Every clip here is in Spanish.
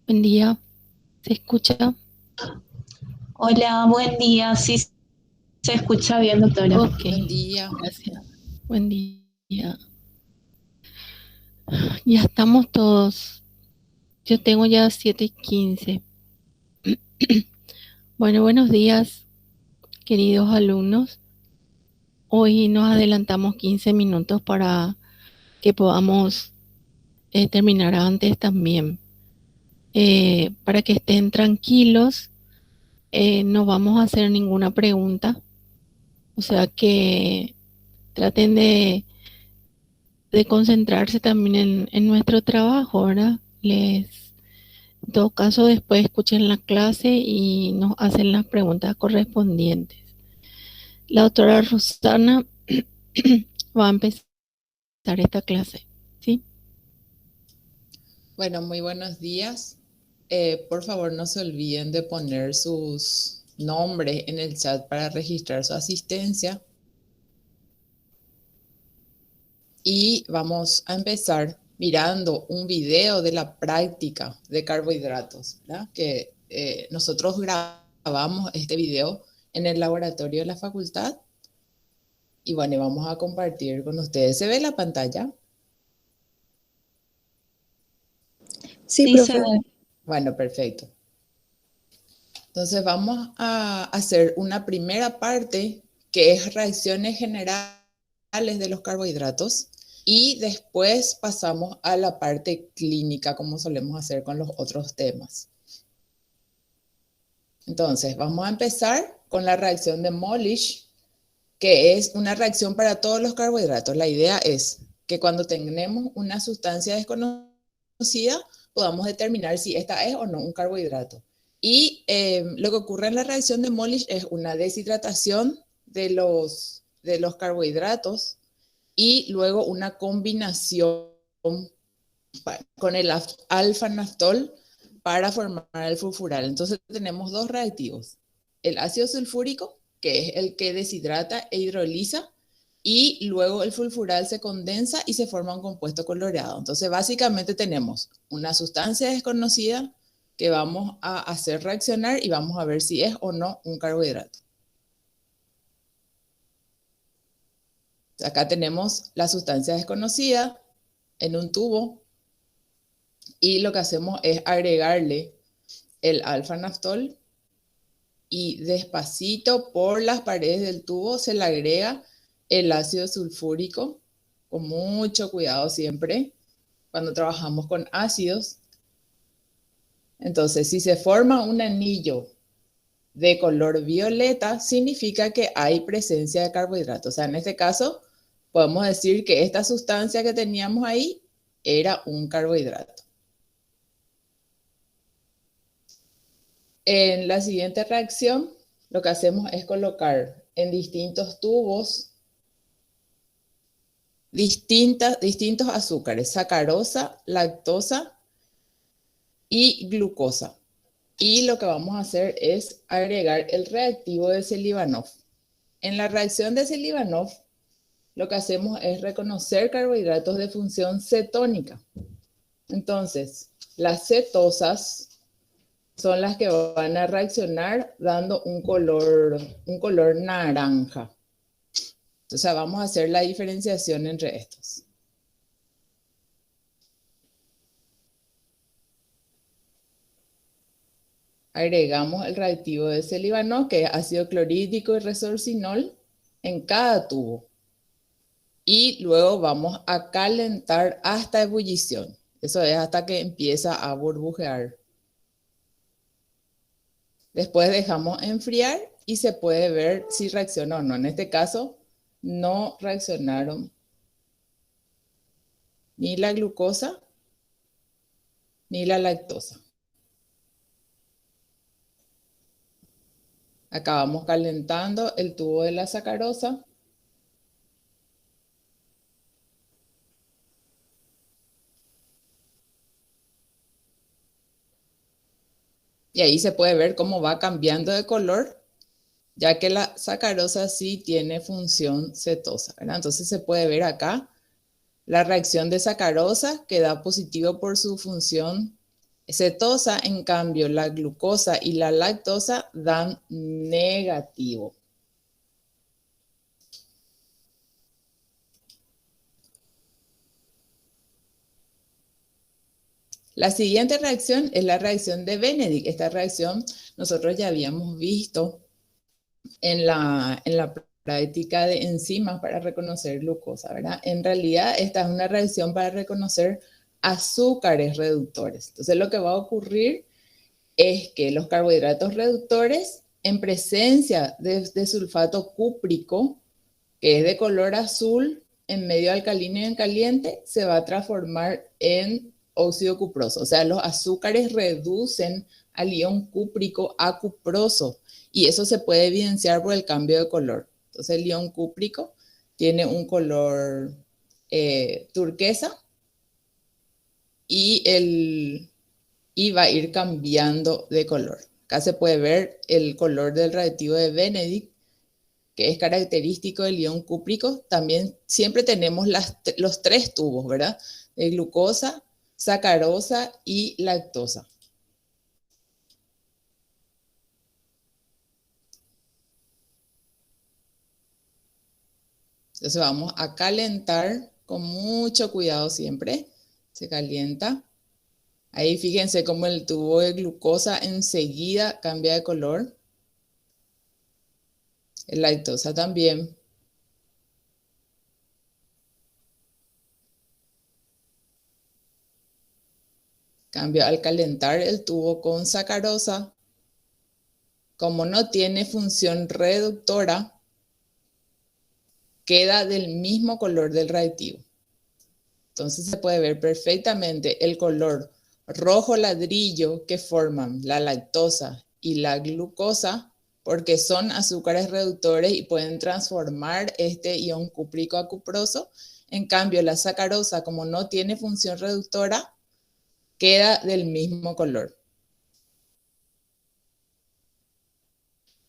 Buen día, ¿se escucha? Hola, buen día. Sí, se escucha bien, doctora. Ok, Buen día. gracias. Buen día. Ya estamos todos. Yo tengo ya 7:15. Bueno, buenos días, queridos alumnos. Hoy nos adelantamos 15 minutos para que podamos terminar antes también. Para que estén tranquilos, no vamos a hacer ninguna pregunta. O sea que traten de concentrarse también en nuestro trabajo, ¿verdad? En todo caso, después escuchen la clase y nos hacen las preguntas correspondientes. La doctora Rosana va a empezar esta clase, ¿sí? Bueno, muy buenos días. Por favor, no se olviden de poner sus nombres en el chat para registrar su asistencia. Y vamos a empezar mirando un video de la práctica de carbohidratos, ¿verdad? Que nosotros grabamos este video en el laboratorio de la facultad. Y bueno, vamos a compartir con ustedes. ¿Se ve la pantalla? Sí, Sí, se profe. ve. Bueno, perfecto. Entonces vamos a hacer una primera parte que es reacciones generales de los carbohidratos y después pasamos a la parte clínica como solemos hacer con los otros temas. Entonces vamos a empezar con la reacción de Molish, que es una reacción para todos los carbohidratos. La idea es que cuando tenemos una sustancia desconocida podamos determinar si esta es o no un carbohidrato. Y lo que ocurre en la reacción de Molish es una deshidratación de los carbohidratos y luego una combinación con el alfa-naftol para formar el sulfural. Entonces tenemos dos reactivos. El ácido sulfúrico, que es el que deshidrata e hidroliza, y luego el sulfural se condensa y se forma un compuesto coloreado. Entonces básicamente tenemos una sustancia desconocida que vamos a hacer reaccionar y vamos a ver si es o no un carbohidrato. Acá tenemos la sustancia desconocida en un tubo y lo que hacemos es agregarle el alfa-naftol y despacito por las paredes del tubo se le agrega el ácido sulfúrico, con mucho cuidado siempre cuando trabajamos con ácidos. Entonces, si se forma un anillo de color violeta, significa que hay presencia de carbohidratos. O sea, en este caso, podemos decir que esta sustancia que teníamos ahí era un carbohidrato. En la siguiente reacción, lo que hacemos es colocar en distintos tubos distintos azúcares, sacarosa, lactosa y glucosa. Y lo que vamos a hacer es agregar el reactivo de Selivanov. En la reacción de Selivanov, lo que hacemos es reconocer carbohidratos de función cetónica. Entonces, las cetosas son las que van a reaccionar dando un color naranja. Entonces, vamos a hacer la diferenciación entre estos. Agregamos el reactivo de Selivanov, que es ácido clorhídrico y resorcinol, en cada tubo. Y luego vamos a calentar hasta ebullición. Eso es hasta que empieza a burbujear. Después dejamos enfriar y se puede ver si reacciona o no. En este caso, no reaccionaron ni la glucosa ni la lactosa. Acabamos calentando el tubo de la sacarosa. Y ahí se puede ver cómo va cambiando de color, ya que la sacarosa sí tiene función cetosa, ¿verdad? Entonces se puede ver acá la reacción de sacarosa que da positivo por su función cetosa, en cambio, la glucosa y la lactosa dan negativo. La siguiente reacción es la reacción de Benedict. Esta reacción nosotros ya habíamos visto en la práctica de enzimas para reconocer glucosa, ¿verdad? En realidad, esta es una reacción para reconocer azúcares reductores. Entonces, lo que va a ocurrir es que los carbohidratos reductores, en presencia de sulfato cúprico, que es de color azul, en medio alcalino y en caliente, se va a transformar en óxido cuproso. O sea, los azúcares reducen al ion cúprico a cuproso y eso se puede evidenciar por el cambio de color. Entonces, el ion cúprico tiene un color turquesa y va a ir cambiando de color. Acá se puede ver el color del reactivo de Benedict, que es característico del ion cúprico. También siempre tenemos los 3 tubos, ¿verdad? De glucosa, sacarosa y lactosa. Entonces vamos a calentar con mucho cuidado siempre. Se calienta. Ahí fíjense cómo el tubo de glucosa enseguida cambia de color. El lactosa también. Cambio al calentar el tubo con sacarosa. Como no tiene función reductora, queda del mismo color del reactivo. Entonces se puede ver perfectamente el color rojo ladrillo que forman la lactosa y la glucosa, porque son azúcares reductores y pueden transformar este ion cúprico a cuproso. En cambio, la sacarosa, como no tiene función reductora, queda del mismo color.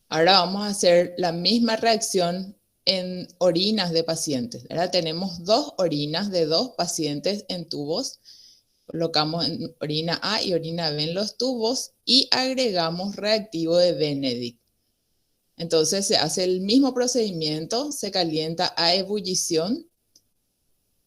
Ahora vamos a hacer la misma reacción en orinas de pacientes. Ahora tenemos 2 orinas de 2 pacientes en tubos. Colocamos en orina A y orina B en los tubos y agregamos reactivo de Benedict. Entonces se hace el mismo procedimiento, se calienta a ebullición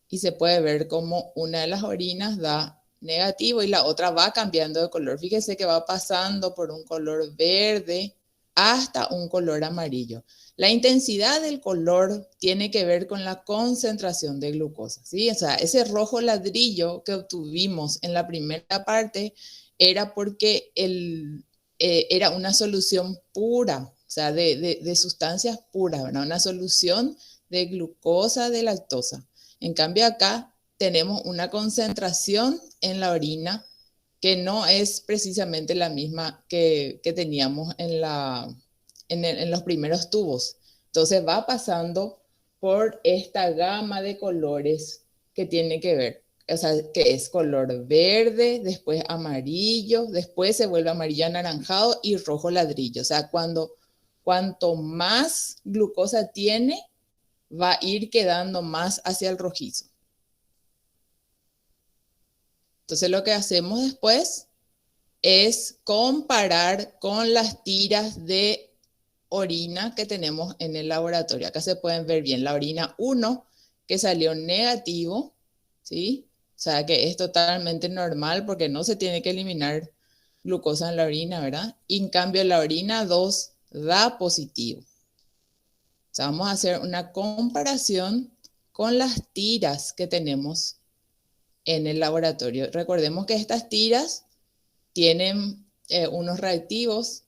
y se puede ver cómo una de las orinas da negativo y la otra va cambiando de color. Fíjense que va pasando por un color verde hasta un color amarillo. La intensidad del color tiene que ver con la concentración de glucosa, ¿sí? O sea, ese rojo ladrillo que obtuvimos en la primera parte era porque era una solución pura, o sea, de sustancias puras, ¿verdad? Una solución de glucosa, de lactosa. En cambio acá tenemos una concentración en la orina que no es precisamente la misma que teníamos en los primeros tubos. Entonces va pasando por esta gama de colores que tiene que ver, o sea, que es color verde, después amarillo, después se vuelve amarillo anaranjado y rojo ladrillo. O sea, cuanto más glucosa tiene, va a ir quedando más hacia el rojizo. Entonces lo que hacemos después es comparar con las tiras de orina que tenemos en el laboratorio. Acá se pueden ver bien la orina 1 que salió negativo, ¿sí? O sea que es totalmente normal porque no se tiene que eliminar glucosa en la orina, ¿verdad? Y en cambio la orina 2 da positivo. O sea, vamos a hacer una comparación con las tiras que tenemos en el laboratorio. Recordemos que estas tiras tienen unos reactivos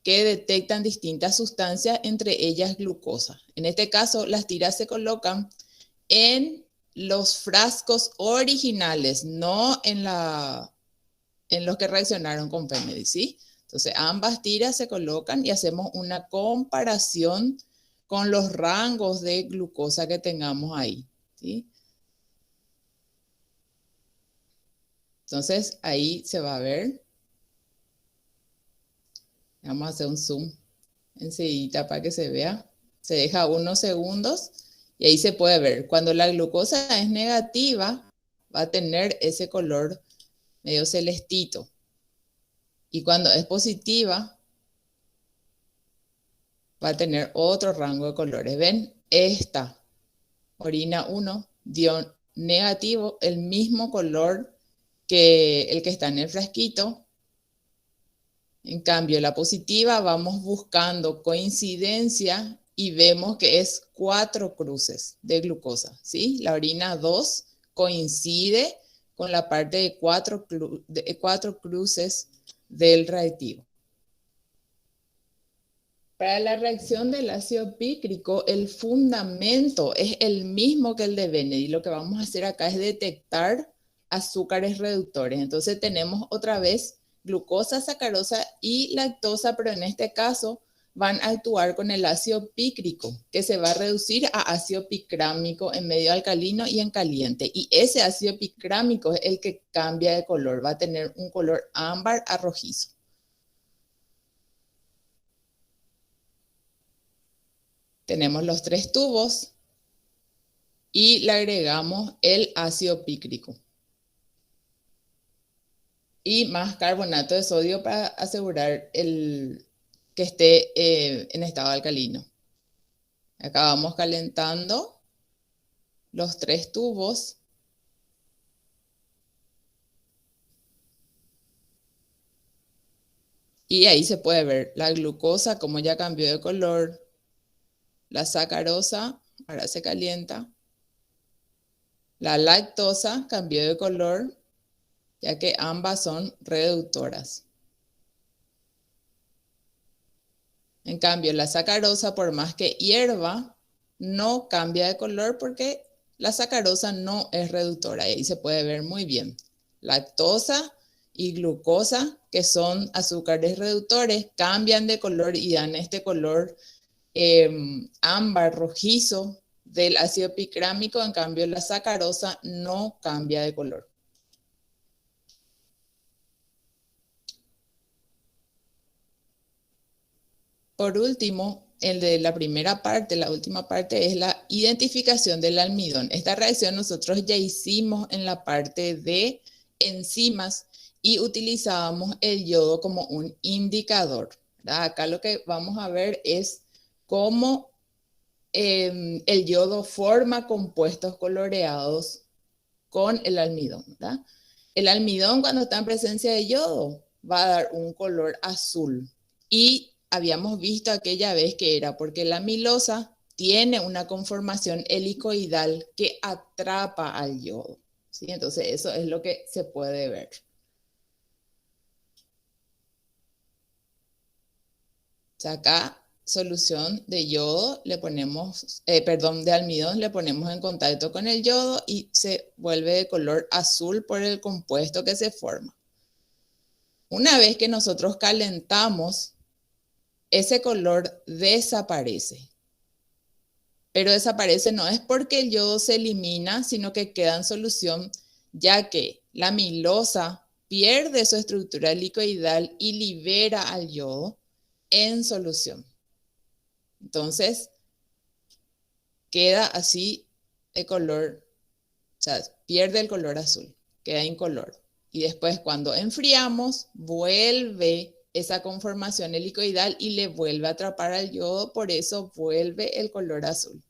que detectan distintas sustancias, entre ellas glucosa. En este caso, las tiras se colocan en los frascos originales, no en los que reaccionaron con Benedict, ¿sí? Entonces, ambas tiras se colocan y hacemos una comparación con los rangos de glucosa que tengamos ahí, ¿sí? Entonces, ahí se va a ver. Vamos a hacer un zoom enseguida para que se vea. Se deja unos segundos y ahí se puede ver. Cuando la glucosa es negativa, va a tener ese color medio celestito. Y cuando es positiva, va a tener otro rango de colores. ¿Ven? Esta orina 1 dio negativo, el mismo color que el que está en el frasquito. En cambio, la positiva vamos buscando coincidencia y vemos que es 4 cruces de glucosa, ¿sí? La orina 2 coincide con la parte de 4 cruces del reactivo. Para la reacción del ácido pícrico, el fundamento es el mismo que el de Benedict. Lo que vamos a hacer acá es detectar azúcares reductores. Entonces tenemos otra vez glucosa, sacarosa y lactosa, pero en este caso van a actuar con el ácido pícrico, que se va a reducir a ácido picrámico en medio alcalino y en caliente. Y ese ácido picrámico es el que cambia de color, va a tener un color ámbar a rojizo. Tenemos los 3 tubos y le agregamos el ácido pícrico. Y más carbonato de sodio para asegurar que esté en estado alcalino. Acá vamos calentando los 3 tubos. Y ahí se puede ver la glucosa como ya cambió de color. La sacarosa ahora se calienta. La lactosa cambió de color, ya que ambas son reductoras. En cambio, la sacarosa, por más que hierva, no cambia de color porque la sacarosa no es reductora. Y ahí se puede ver muy bien. Lactosa y glucosa, que son azúcares reductores, cambian de color y dan este color ámbar rojizo del ácido picrámico. En cambio, la sacarosa no cambia de color. Por último, el de la primera parte, la última parte, es la identificación del almidón. Esta reacción nosotros ya hicimos en la parte de enzimas y utilizábamos el yodo como un indicador, ¿verdad? Acá lo que vamos a ver es cómo el yodo forma compuestos coloreados con el almidón, ¿verdad? El almidón, cuando está en presencia de yodo, va a dar un color azul. Y habíamos visto aquella vez que era porque la amilosa tiene una conformación helicoidal que atrapa al yodo, ¿sí? Entonces eso es lo que se puede ver. O sea, acá solución de yodo le ponemos, de almidón le ponemos en contacto con el yodo y se vuelve de color azul por el compuesto que se forma. Una vez que nosotros calentamos, ese color desaparece. Pero desaparece no es porque el yodo se elimina, sino que queda en solución, ya que la amilosa pierde su estructura helicoidal y libera al yodo en solución. Entonces, queda así de color, o sea, pierde el color azul, queda incoloro. Y después cuando enfriamos, vuelve esa conformación helicoidal y le vuelve a atrapar al yodo, por eso vuelve el color azul.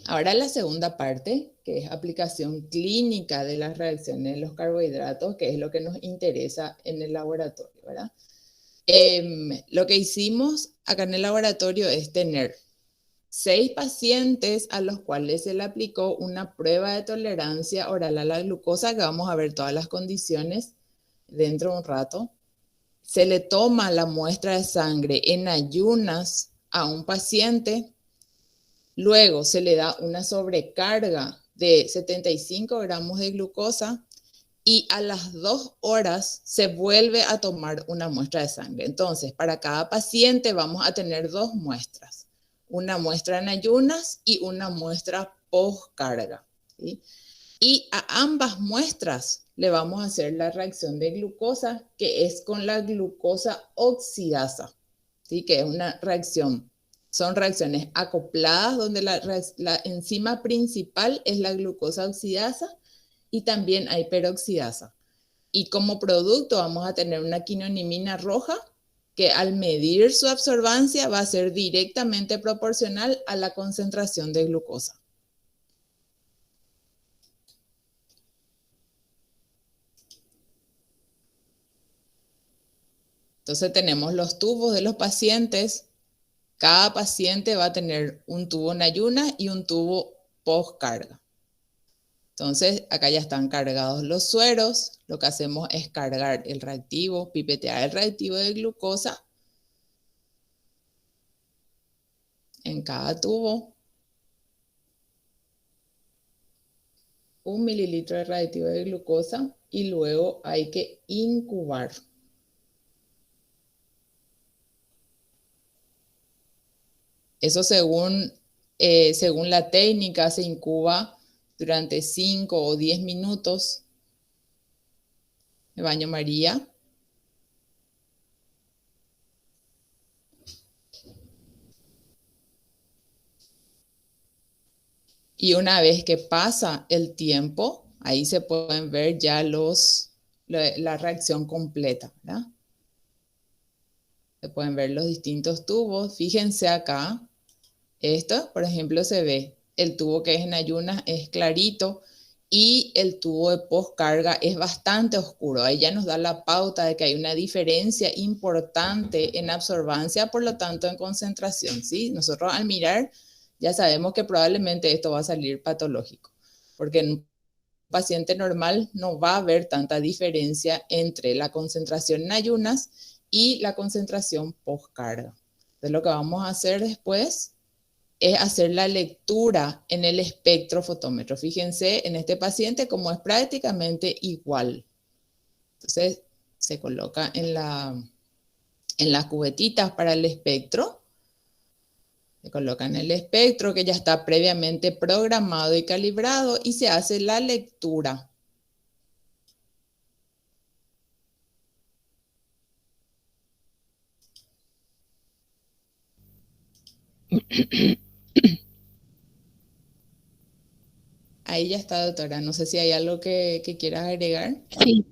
Ahora la segunda parte, que es aplicación clínica de las reacciones de los carbohidratos, que es lo que nos interesa en el laboratorio, ¿verdad? Lo que hicimos acá en el laboratorio es tener 6 pacientes a los cuales se le aplicó una prueba de tolerancia oral a la glucosa, que vamos a ver todas las condiciones dentro de un rato. Se le toma la muestra de sangre en ayunas a un paciente. Luego se le da una sobrecarga de 75 gramos de glucosa y a las 2 horas se vuelve a tomar una muestra de sangre. Entonces, para cada paciente vamos a tener 2 muestras. Una muestra en ayunas y una muestra post-carga, ¿sí? Y a ambas muestras le vamos a hacer la reacción de glucosa, que es con la glucosa oxidasa, ¿sí? Que es una reacción. Son reacciones acopladas donde la enzima principal es la glucosa oxidasa y también hay peroxidasa. y como producto vamos a tener una quinonimina roja que al medir su absorbancia va a ser directamente proporcional a la concentración de glucosa. Entonces tenemos los tubos de los pacientes. Cada paciente va a tener un tubo en ayunas y un tubo post carga. Entonces acá ya están cargados los sueros. Lo que hacemos es cargar el reactivo, pipetear el reactivo de glucosa en cada tubo. 1 mililitro de reactivo de glucosa y luego hay que incubar. Eso según la técnica se incuba durante 5 o 10 minutos. El baño María. Y una vez que pasa el tiempo, ahí se pueden ver ya la reacción completa, ¿verdad? Se pueden ver los distintos tubos. Fíjense acá. Esto, por ejemplo, se ve. El tubo que es en ayunas es clarito y el tubo de postcarga es bastante oscuro. Ahí ya nos da la pauta de que hay una diferencia importante en absorbancia, por lo tanto en concentración, ¿sí? Nosotros al mirar ya sabemos que probablemente esto va a salir patológico, porque en un paciente normal no va a haber tanta diferencia entre la concentración en ayunas y la concentración postcarga. Entonces lo que vamos a hacer después es hacer la lectura en el espectrofotómetro. Fíjense en este paciente como es prácticamente igual. Entonces se coloca en las cubetitas para el espectro. Se coloca en el espectro que ya está previamente programado y calibrado y se hace la lectura. Ahí ya está, doctora. No sé si hay algo que quieras agregar. Sí,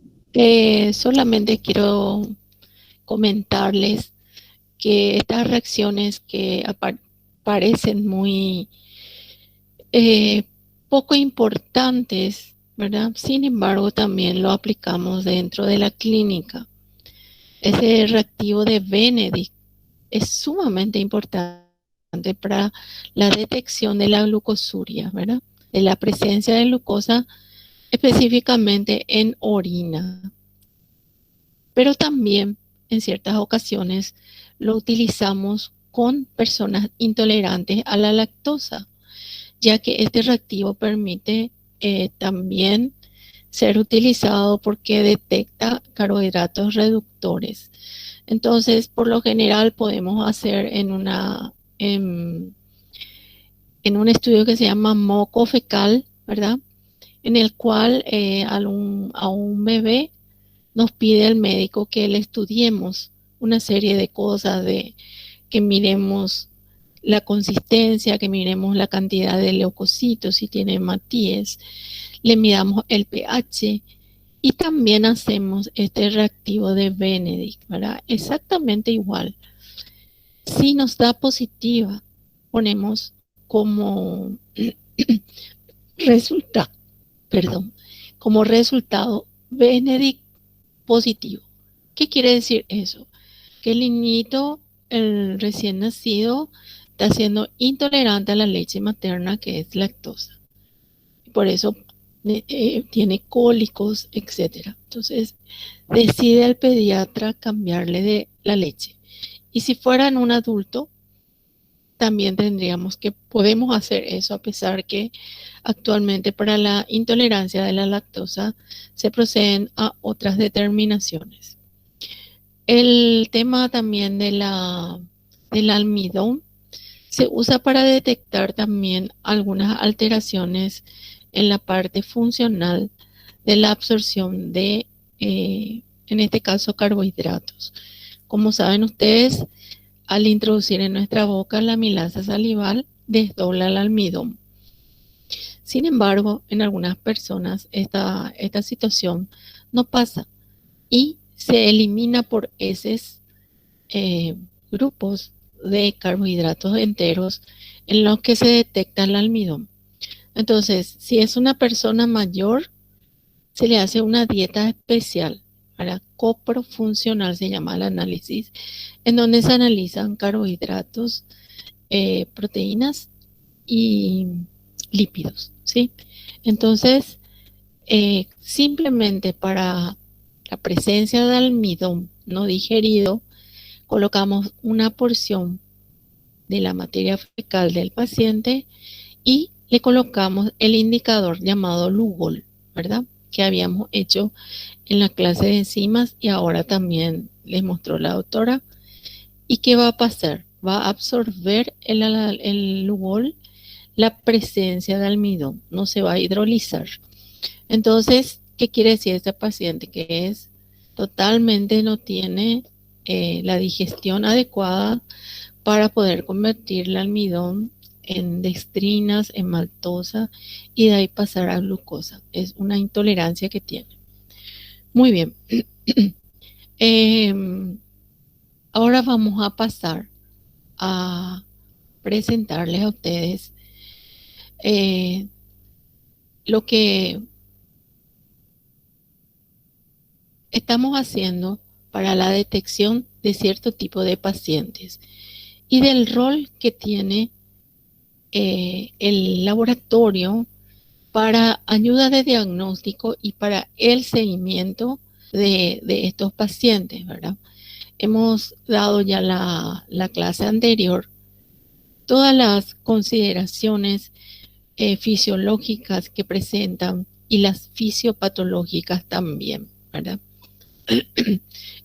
solamente quiero comentarles que estas reacciones que parecen muy poco importantes, ¿verdad? Sin embargo, también lo aplicamos dentro de la clínica. Ese reactivo de Benedict es sumamente importante para la detección de la glucosuria, ¿verdad? De la presencia de glucosa específicamente en orina. Pero también en ciertas ocasiones lo utilizamos con personas intolerantes a la lactosa, ya que este reactivo permite también ser utilizado porque detecta carbohidratos reductores. Entonces, por lo general podemos hacer en un estudio que se llama moco fecal, ¿verdad? En el cual a un bebé nos pide el médico que le estudiemos una serie de cosas, que miremos la consistencia, que miremos la cantidad de leucocitos, si tiene hematíes, le midamos el pH y también hacemos este reactivo de Benedict, ¿verdad? Exactamente igual. Si nos da positiva, ponemos como resultado, como resultado Benedict positivo. ¿Qué quiere decir eso? Que el niñito, el recién nacido, está siendo intolerante a la leche materna, que es lactosa. Por eso tiene cólicos, etc. Entonces, decide el pediatra cambiarle de la leche. Y si fueran un adulto, también podemos hacer eso, a pesar que actualmente para la intolerancia de la lactosa se proceden a otras determinaciones. El tema también del almidón se usa para detectar también algunas alteraciones en la parte funcional de la absorción de, en este caso, carbohidratos. Como saben ustedes, al introducir en nuestra boca la amilasa salival, desdobla el almidón. Sin embargo, en algunas personas esta situación no pasa y se elimina por esos grupos de carbohidratos enteros en los que se detecta el almidón. Entonces, si es una persona mayor, se le hace una dieta especial para coprofuncional, se llama el análisis, en donde se analizan carbohidratos, proteínas y lípidos, ¿sí? Entonces, simplemente para la presencia de almidón no digerido, colocamos una porción de la materia fecal del paciente y le colocamos el indicador llamado Lugol, ¿verdad? Que habíamos hecho en la clase de enzimas y ahora también les mostró la doctora. ¿Y qué va a pasar? Va a absorber el Lugol la presencia de almidón, no se va a hidrolizar. Entonces, ¿qué quiere decir este paciente? Que es totalmente no tiene la digestión adecuada para poder convertir el almidón en dextrinas, en maltosa y de ahí pasar a glucosa. Es una intolerancia que tiene. Muy bien. Ahora vamos a pasar a presentarles a ustedes lo que estamos haciendo para la detección de cierto tipo de pacientes y del rol que tiene el laboratorio para ayuda de diagnóstico y para el seguimiento de estos pacientes, ¿verdad? Hemos dado ya la clase anterior todas las consideraciones fisiológicas que presentan y las fisiopatológicas también, ¿verdad?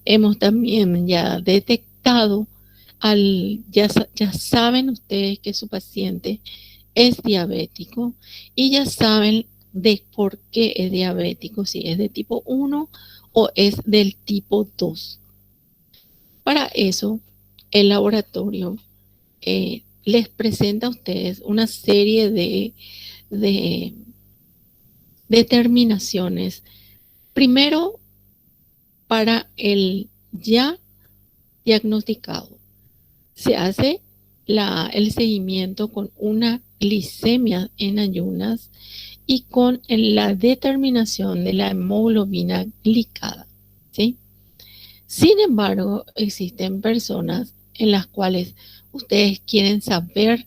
Hemos también ya detectado, ya saben ustedes que su paciente es diabético y ya saben de por qué es diabético, si es de tipo 1 o es del tipo 2. Para eso, el laboratorio les presenta a ustedes una serie de determinaciones. Primero, para el ya diagnosticado, se hace el seguimiento con una glicemia en ayunas y con la determinación de la hemoglobina glicada, ¿sí? Sin embargo, existen personas en las cuales ustedes quieren saber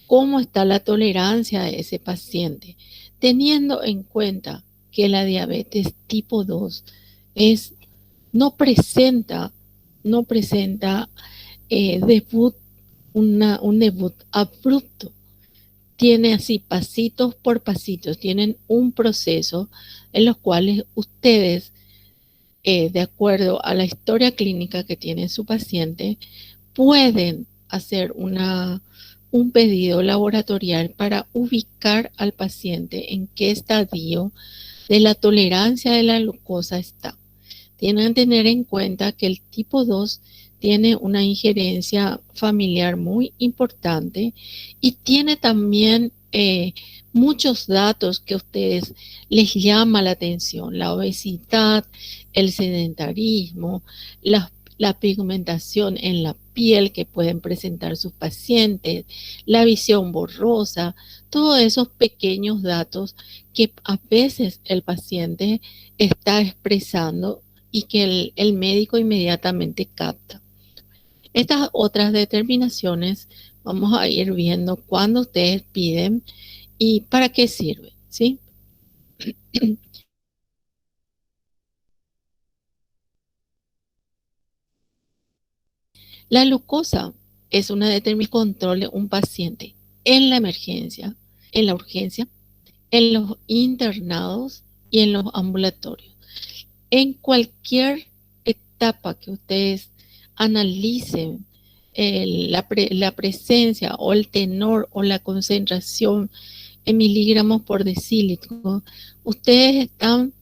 cómo está la tolerancia de ese paciente, teniendo en cuenta que la diabetes tipo 2 es, no presenta, no presenta debut, un debut abrupto. Tiene así pasitos por pasitos, tienen un proceso en los cuales ustedes, de acuerdo a la historia clínica que tiene su paciente, pueden hacer un pedido laboratorial para ubicar al paciente en qué estadio de la tolerancia de la glucosa está. Tienen que tener en cuenta que el tipo 2 tiene una injerencia familiar muy importante y tiene también muchos datos que a ustedes les llama la atención: la obesidad, el sedentarismo, la pigmentación en la piel que pueden presentar sus pacientes, la visión borrosa, todos esos pequeños datos que a veces el paciente está expresando y que el médico inmediatamente capta. Estas otras determinaciones vamos a ir viendo cuando ustedes piden y para qué sirve, ¿sí? La glucosa es una determinación que controle un paciente en la emergencia, en la urgencia, en los internados y en los ambulatorios. En cualquier etapa que ustedes analicen la presencia o el tenor o la concentración en miligramos por decilitro, ustedes están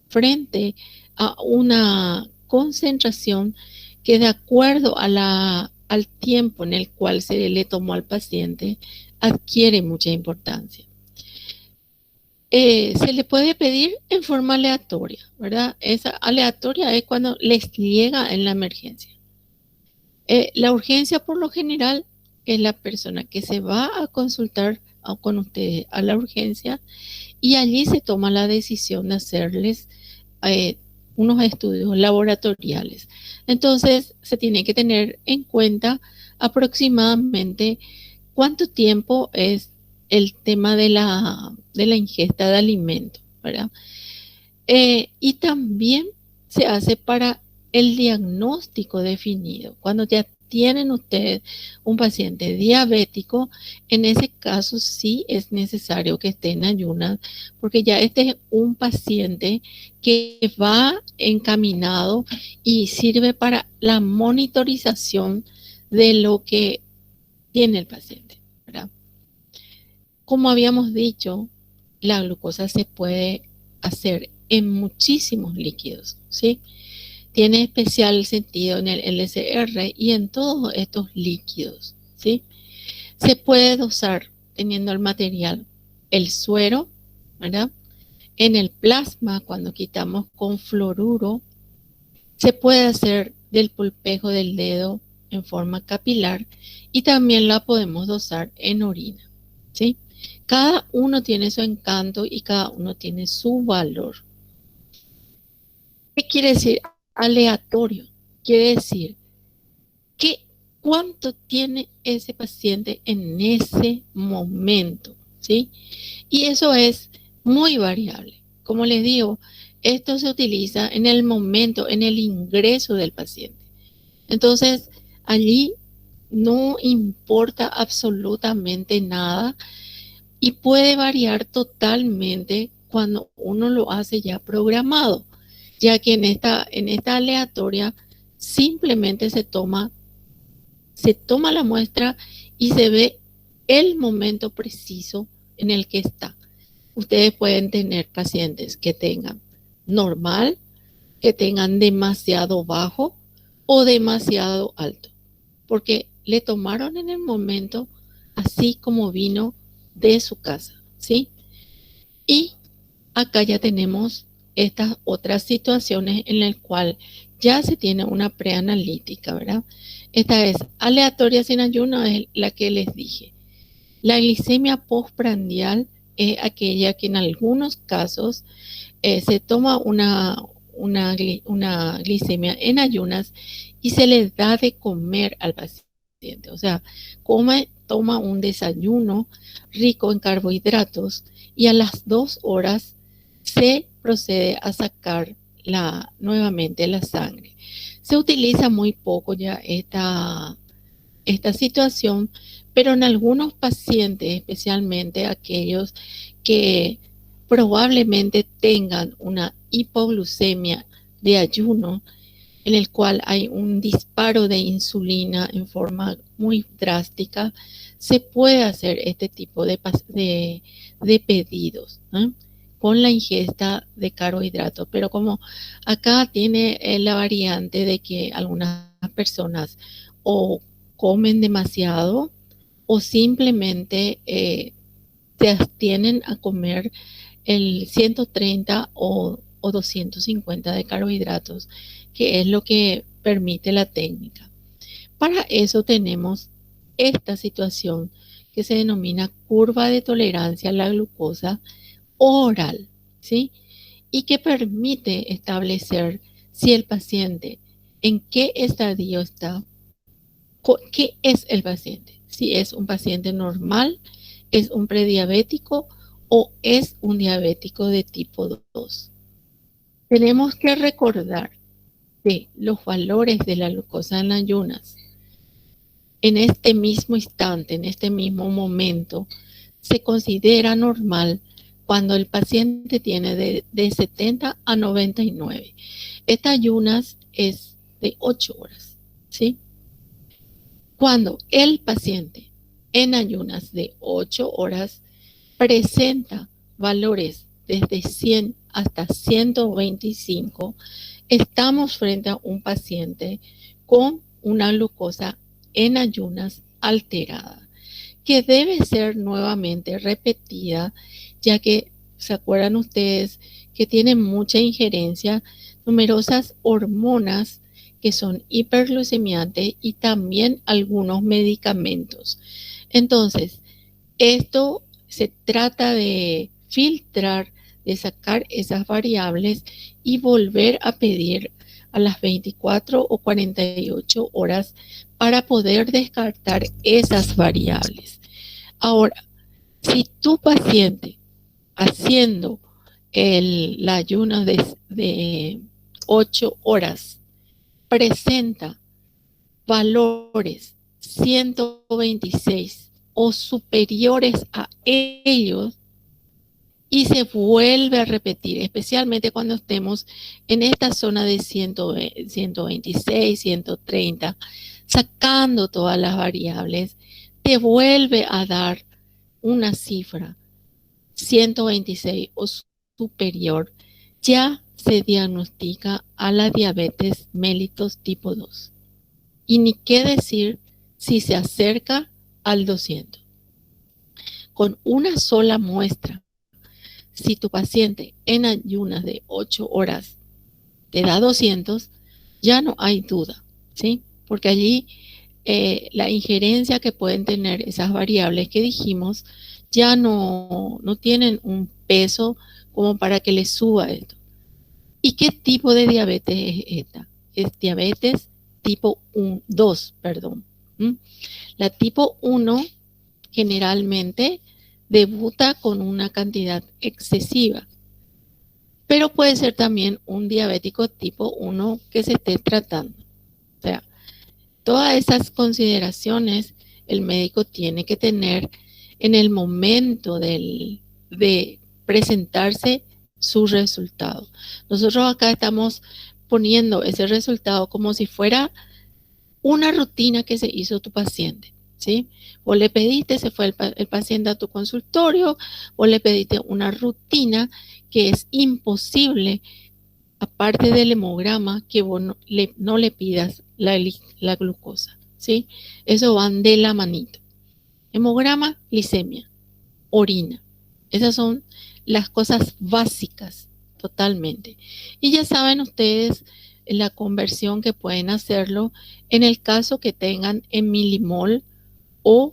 frente a una concentración que, de acuerdo al tiempo en el cual se le tomó al paciente, adquiere mucha importancia. Se le puede pedir en forma aleatoria, ¿verdad? Esa aleatoria es cuando les llega en la emergencia. La urgencia por lo general es la persona que se va a consultar con ustedes a la urgencia y allí se toma la decisión de hacerles eh, unos estudios laboratoriales. Entonces se tiene que tener en cuenta aproximadamente cuánto tiempo es el tema de la ingesta de alimentos, ¿verdad? Y también se hace para el diagnóstico definido. Cuando ya tienen ustedes un paciente diabético, en ese caso sí es necesario que esté en ayunas, porque ya este es un paciente que va encaminado y sirve para la monitorización de lo que tiene el paciente, ¿verdad? Como habíamos dicho, la glucosa se puede hacer en muchísimos líquidos, ¿sí? Tiene especial sentido en el LCR y en todos estos líquidos, ¿sí? Se puede dosar teniendo el material, el suero, ¿verdad? En el plasma, cuando quitamos con fluoruro, se puede hacer del pulpejo del dedo en forma capilar y también la podemos dosar en orina, ¿sí? Cada uno tiene su encanto y cada uno tiene su valor. ¿Qué quiere decir aleatorio? Quiere decir que cuánto tiene ese paciente en ese momento, ¿sí? Y eso es muy variable. Como les digo, esto se utiliza en el momento, en el ingreso del paciente. Entonces, allí no importa absolutamente nada y puede variar totalmente cuando uno lo hace ya programado, ya que en esta aleatoria simplemente se toma la muestra y se ve el momento preciso en el que está. Ustedes pueden tener pacientes que tengan normal, que tengan demasiado bajo o demasiado alto, porque le tomaron en el momento así como vino de su casa, ¿sí? Y acá ya tenemos estas otras situaciones en las cuales ya se tiene una preanalítica, ¿verdad? Esta es aleatoria sin ayuno, es la que les dije. La glicemia postprandial es aquella que en algunos casos se toma una glicemia en ayunas y se les da de comer al paciente. O sea, toma un desayuno rico en carbohidratos y a las 2 horas se procede a sacar nuevamente la sangre. Se utiliza muy poco ya esta situación, pero en algunos pacientes, especialmente aquellos que probablemente tengan una hipoglucemia de ayuno, en el cual hay un disparo de insulina en forma muy drástica, se puede hacer este tipo de pedidos, ¿eh? Con la ingesta de carbohidratos. Pero como acá tiene la variante de que algunas personas o comen demasiado o simplemente se abstienen a comer el 130 o 250 de carbohidratos, que es lo que permite la técnica. Para eso tenemos esta situación que se denomina curva de tolerancia a la glucosa oral, ¿sí? Y que permite establecer si el paciente en qué estadio está, qué es el paciente, si es un paciente normal, es un prediabético o es un diabético de tipo 2. Tenemos que recordar que los valores de la glucosa en ayunas en este mismo instante, en este mismo momento, se considera normal cuando el paciente tiene de 70 a 99. Esta ayunas es de 8 horas, ¿sí? Cuando el paciente en ayunas de 8 horas presenta valores desde 100 hasta 125, estamos frente a un paciente con una glucosa en ayunas alterada, que debe ser nuevamente repetida, ya que ¿se acuerdan ustedes que tiene mucha injerencia numerosas hormonas que son hiperglucemiantes y también algunos medicamentos? Entonces, esto se trata de filtrar, de sacar esas variables y volver a pedir a las 24 o 48 horas para poder descartar esas variables. Ahora, si tu paciente haciendo el ayuno de 8 horas presenta valores 126 o superiores a ellos y se vuelve a repetir, especialmente cuando estemos en esta zona de 126, 130, sacando todas las variables, te vuelve a dar una cifra 126 o superior, ya se diagnostica a la diabetes mellitus tipo 2. Y ni qué decir si se acerca al 200. Con una sola muestra, si tu paciente en ayunas de 8 horas te da 200, ya no hay duda, ¿sí? Porque allí la injerencia que pueden tener esas variables que dijimos ya no tienen un peso como para que le suba esto. ¿Y qué tipo de diabetes es esta? Es diabetes tipo 2, perdón. La tipo 1 generalmente debuta con una cantidad excesiva, pero puede ser también un diabético tipo 1 que se esté tratando. O sea, todas esas consideraciones el médico tiene que tener en el momento de presentarse su resultado. Nosotros acá estamos poniendo ese resultado como si fuera una rutina que se hizo tu paciente, ¿sí? O le pediste, se fue el paciente a tu consultorio, o le pediste una rutina que es imposible, aparte del hemograma, que vos no le pidas la glucosa, ¿sí? Eso van de la manito. Hemograma, glicemia, orina. Esas son las cosas básicas, totalmente. Y ya saben ustedes la conversión que pueden hacerlo en el caso que tengan en milimol o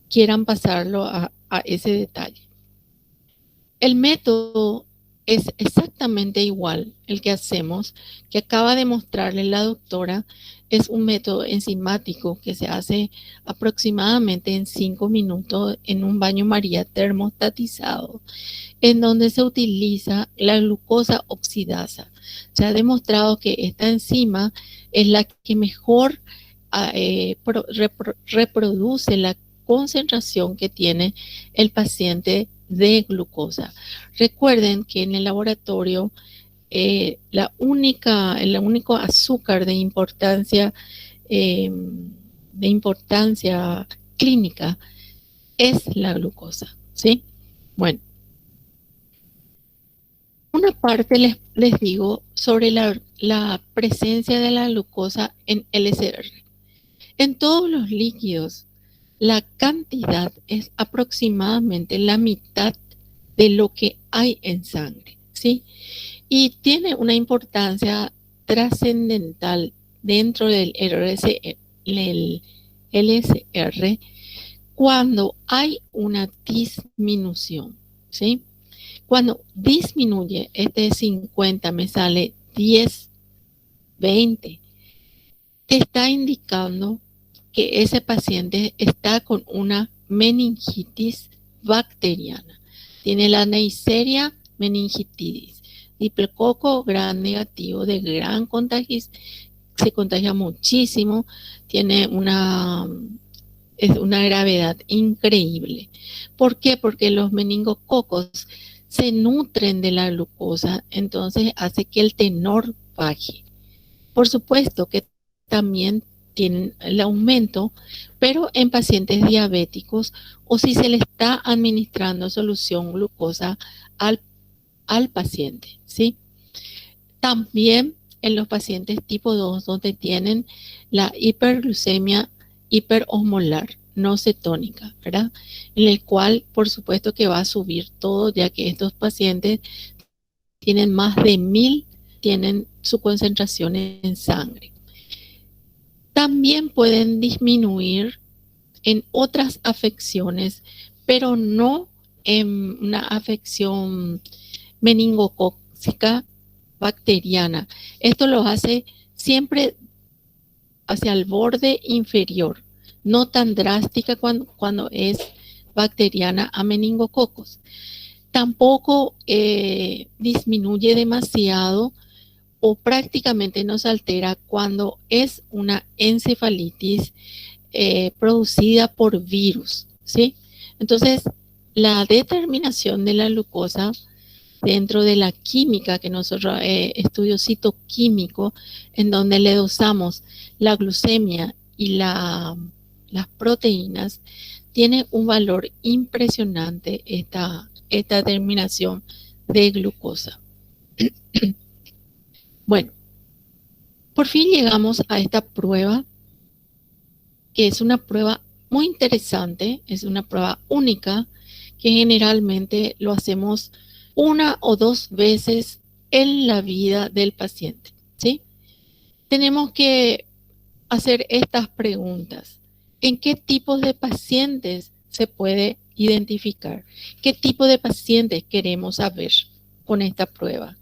quieran pasarlo a ese detalle. El método es exactamente igual el que hacemos, que acaba de mostrarle la doctora. Es un método enzimático que se hace aproximadamente en 5 minutos en un baño María termostatizado, en donde se utiliza la glucosa oxidasa. Se ha demostrado que esta enzima es la que mejor reproduce la concentración que tiene el paciente de glucosa. Recuerden que en el laboratorio el único azúcar de importancia clínica es la glucosa, ¿sí? Bueno, una parte les digo sobre la presencia de la glucosa en LSR. En todos los líquidos, la cantidad es aproximadamente la mitad de lo que hay en sangre, ¿sí? Y tiene una importancia trascendental dentro del LSR cuando hay una disminución, ¿sí? Cuando disminuye, este 50 me sale 10, 20, te está indicando que ese paciente está con una meningitis bacteriana. Tiene la Neisseria meningitidis, diplococo gram negativo de gran contagio, se contagia muchísimo, tiene es una gravedad increíble. ¿Por qué? Porque los meningococos se nutren de la glucosa, entonces hace que el tenor baje. Por supuesto que también tienen el aumento, pero en pacientes diabéticos o si se le está administrando solución glucosa al paciente, ¿sí? También en los pacientes tipo 2, donde tienen la hiperglucemia hiperosmolar. no cetónica, ¿verdad? En el cual, por supuesto, que va a subir todo, ya que estos pacientes tienen más de 1000, tienen su concentración en sangre. También pueden disminuir en otras afecciones, pero no en una afección meningocócica bacteriana. Esto lo hace siempre hacia el borde inferior, no tan drástica cuando es bacteriana a meningococos. Tampoco disminuye demasiado o prácticamente no se altera cuando es una encefalitis producida por virus, ¿sí? Entonces, la determinación de la glucosa dentro de la química que nosotros, estudio citoquímico, en donde le dosamos la glucemia y las proteínas, tiene un valor impresionante esta determinación de glucosa. Bueno, por fin llegamos a esta prueba, que es una prueba muy interesante, es una prueba única, que generalmente lo hacemos 1 o 2 veces en la vida del paciente, ¿sí? Tenemos que hacer estas preguntas. ¿En qué tipos de pacientes se puede identificar? ¿Qué tipo de pacientes queremos saber con esta prueba?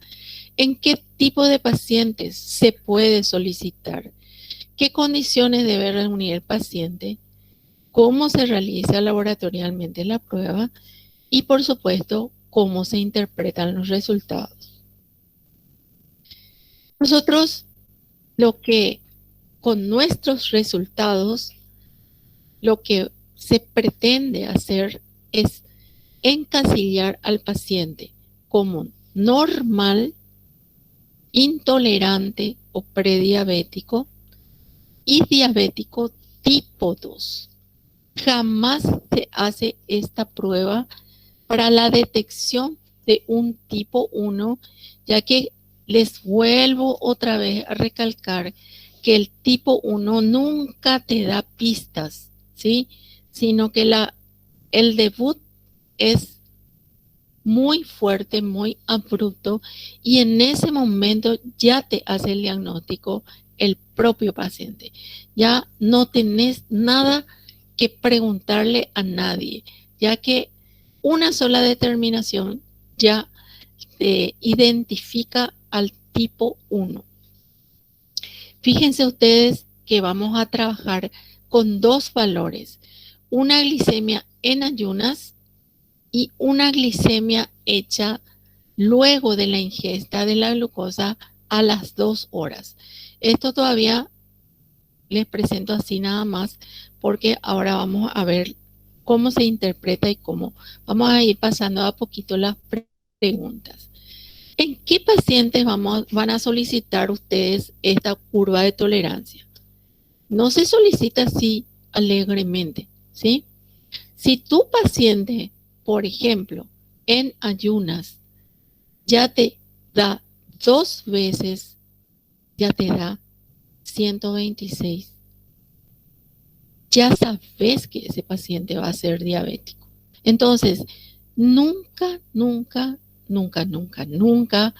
¿En qué tipo de pacientes se puede solicitar? ¿Qué condiciones debe reunir el paciente? ¿Cómo se realiza laboratorialmente la prueba? Y por supuesto, cómo se interpretan los resultados. Nosotros, con nuestros resultados, lo que se pretende hacer es encasillar al paciente como normal, intolerante o prediabético y diabético tipo 2. Jamás se hace esta prueba para la detección de un tipo 1, ya que les vuelvo otra vez a recalcar que el tipo 1 nunca te da pistas, ¿sí? Sino que el debut es muy fuerte, muy abrupto, y en ese momento ya te hace el diagnóstico el propio paciente. Ya no tenés nada que preguntarle a nadie, ya que una sola determinación ya identifica al tipo 1. Fíjense ustedes que vamos a trabajar con 2 valores, una glicemia en ayunas y una glicemia hecha luego de la ingesta de la glucosa a las 2 horas. Esto todavía les presento así nada más, porque ahora vamos a ver cómo se interpreta y cómo vamos a ir pasando a poquito las preguntas. ¿En qué pacientes van a solicitar ustedes esta curva de tolerancia? No se solicita así alegremente, ¿sí? Si tu paciente, por ejemplo, en ayunas, ya te da 2 veces, ya te da 126, ya sabes que ese paciente va a ser diabético. Entonces, nunca, nunca, nunca, nunca, nunca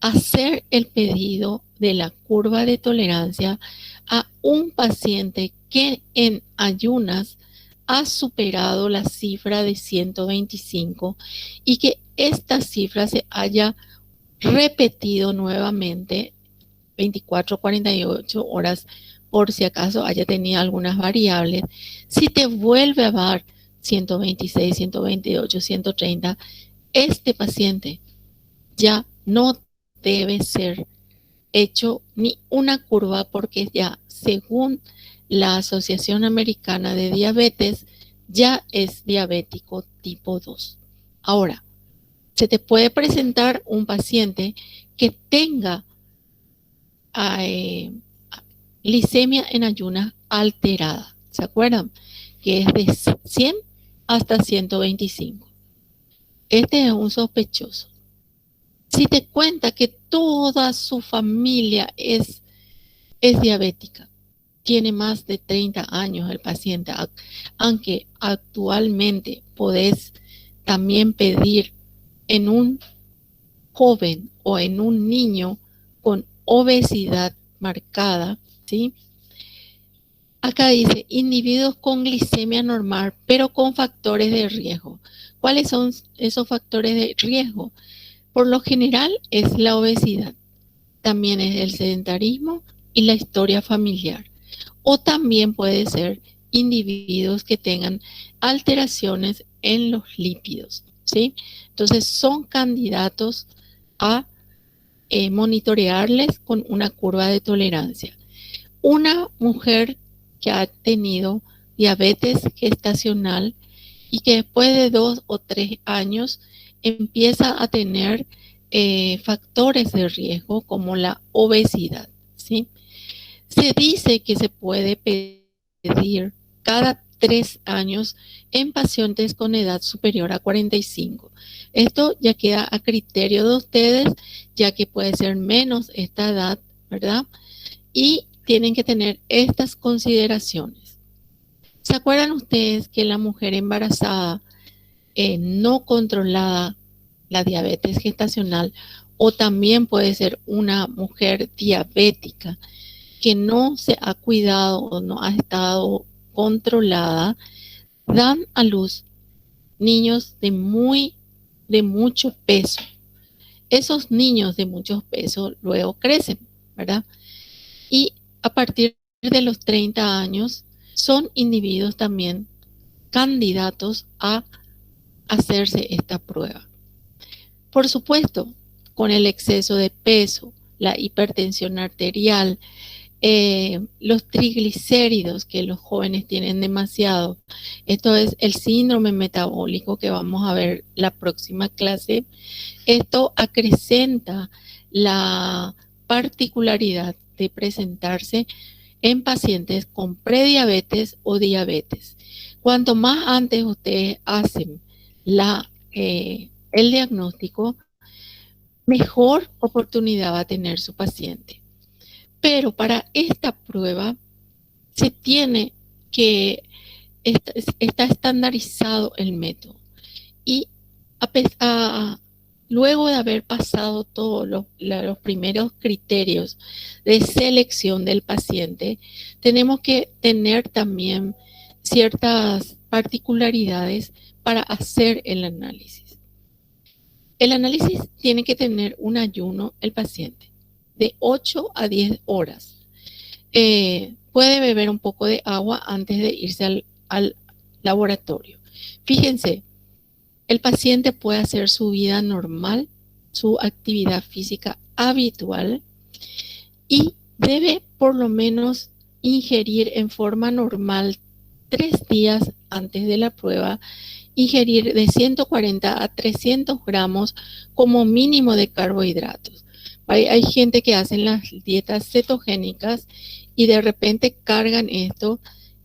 hacer el pedido de la curva de tolerancia a un paciente que en ayunas ha superado la cifra de 125 y que esta cifra se haya repetido nuevamente 24 o 48 horas, por si acaso haya tenido algunas variables. Si te vuelve a dar 126, 128, 130, este paciente ya no debe ser hecho ni una curva, porque ya, según la Asociación Americana de Diabetes, ya es diabético tipo 2. Ahora, se te puede presentar un paciente que tenga glicemia en ayunas alterada, ¿se acuerdan? Que es de 100 hasta 125. Este es un sospechoso. Si te cuenta que toda su familia es diabética, tiene más de 30 años el paciente, aunque actualmente podés también pedir en un joven o en un niño con obesidad marcada, ¿sí? Acá dice individuos con glicemia normal, pero con factores de riesgo. ¿Cuáles son esos factores de riesgo? Por lo general es la obesidad, también es el sedentarismo y la historia familiar. O también puede ser individuos que tengan alteraciones en los lípidos, ¿sí? Entonces son candidatos a monitorearles con una curva de tolerancia. Una mujer que ha tenido diabetes gestacional y que después de 2 o 3 años empieza a tener factores de riesgo como la obesidad, ¿sí? Se dice que se puede pedir cada 3 años en pacientes con edad superior a 45. Esto ya queda a criterio de ustedes, ya que puede ser menos esta edad, ¿verdad? Y tienen que tener estas consideraciones. ¿Se acuerdan ustedes que la mujer embarazada no controlada, la diabetes gestacional, o también puede ser una mujer diabética que no se ha cuidado o no ha estado controlada, dan a luz niños de mucho peso? Esos niños de mucho peso luego crecen, ¿verdad? Y a partir de los 30 años son individuos también candidatos a hacerse esta prueba. Por supuesto, con el exceso de peso, la hipertensión arterial, los triglicéridos que los jóvenes tienen demasiado. Esto es el síndrome metabólico que vamos a ver la próxima clase. Esto acrecenta la particularidad de presentarse en pacientes con prediabetes o diabetes. Cuanto más antes ustedes hacen el diagnóstico, mejor oportunidad va a tener su paciente. Pero para esta prueba se tiene que, está estandarizado el método. Y luego de haber pasado todos los primeros criterios de selección del paciente, tenemos que tener también ciertas particularidades para hacer el análisis. El análisis tiene que tener un ayuno el paciente de 8 a 10 horas. Puede beber un poco de agua antes de irse al laboratorio. Fíjense, el paciente puede hacer su vida normal, su actividad física habitual, y debe por lo menos ingerir en forma normal 3 días antes de la prueba, ingerir de 140 a 300 gramos como mínimo de carbohidratos. Hay gente que hacen las dietas cetogénicas y de repente cargan esto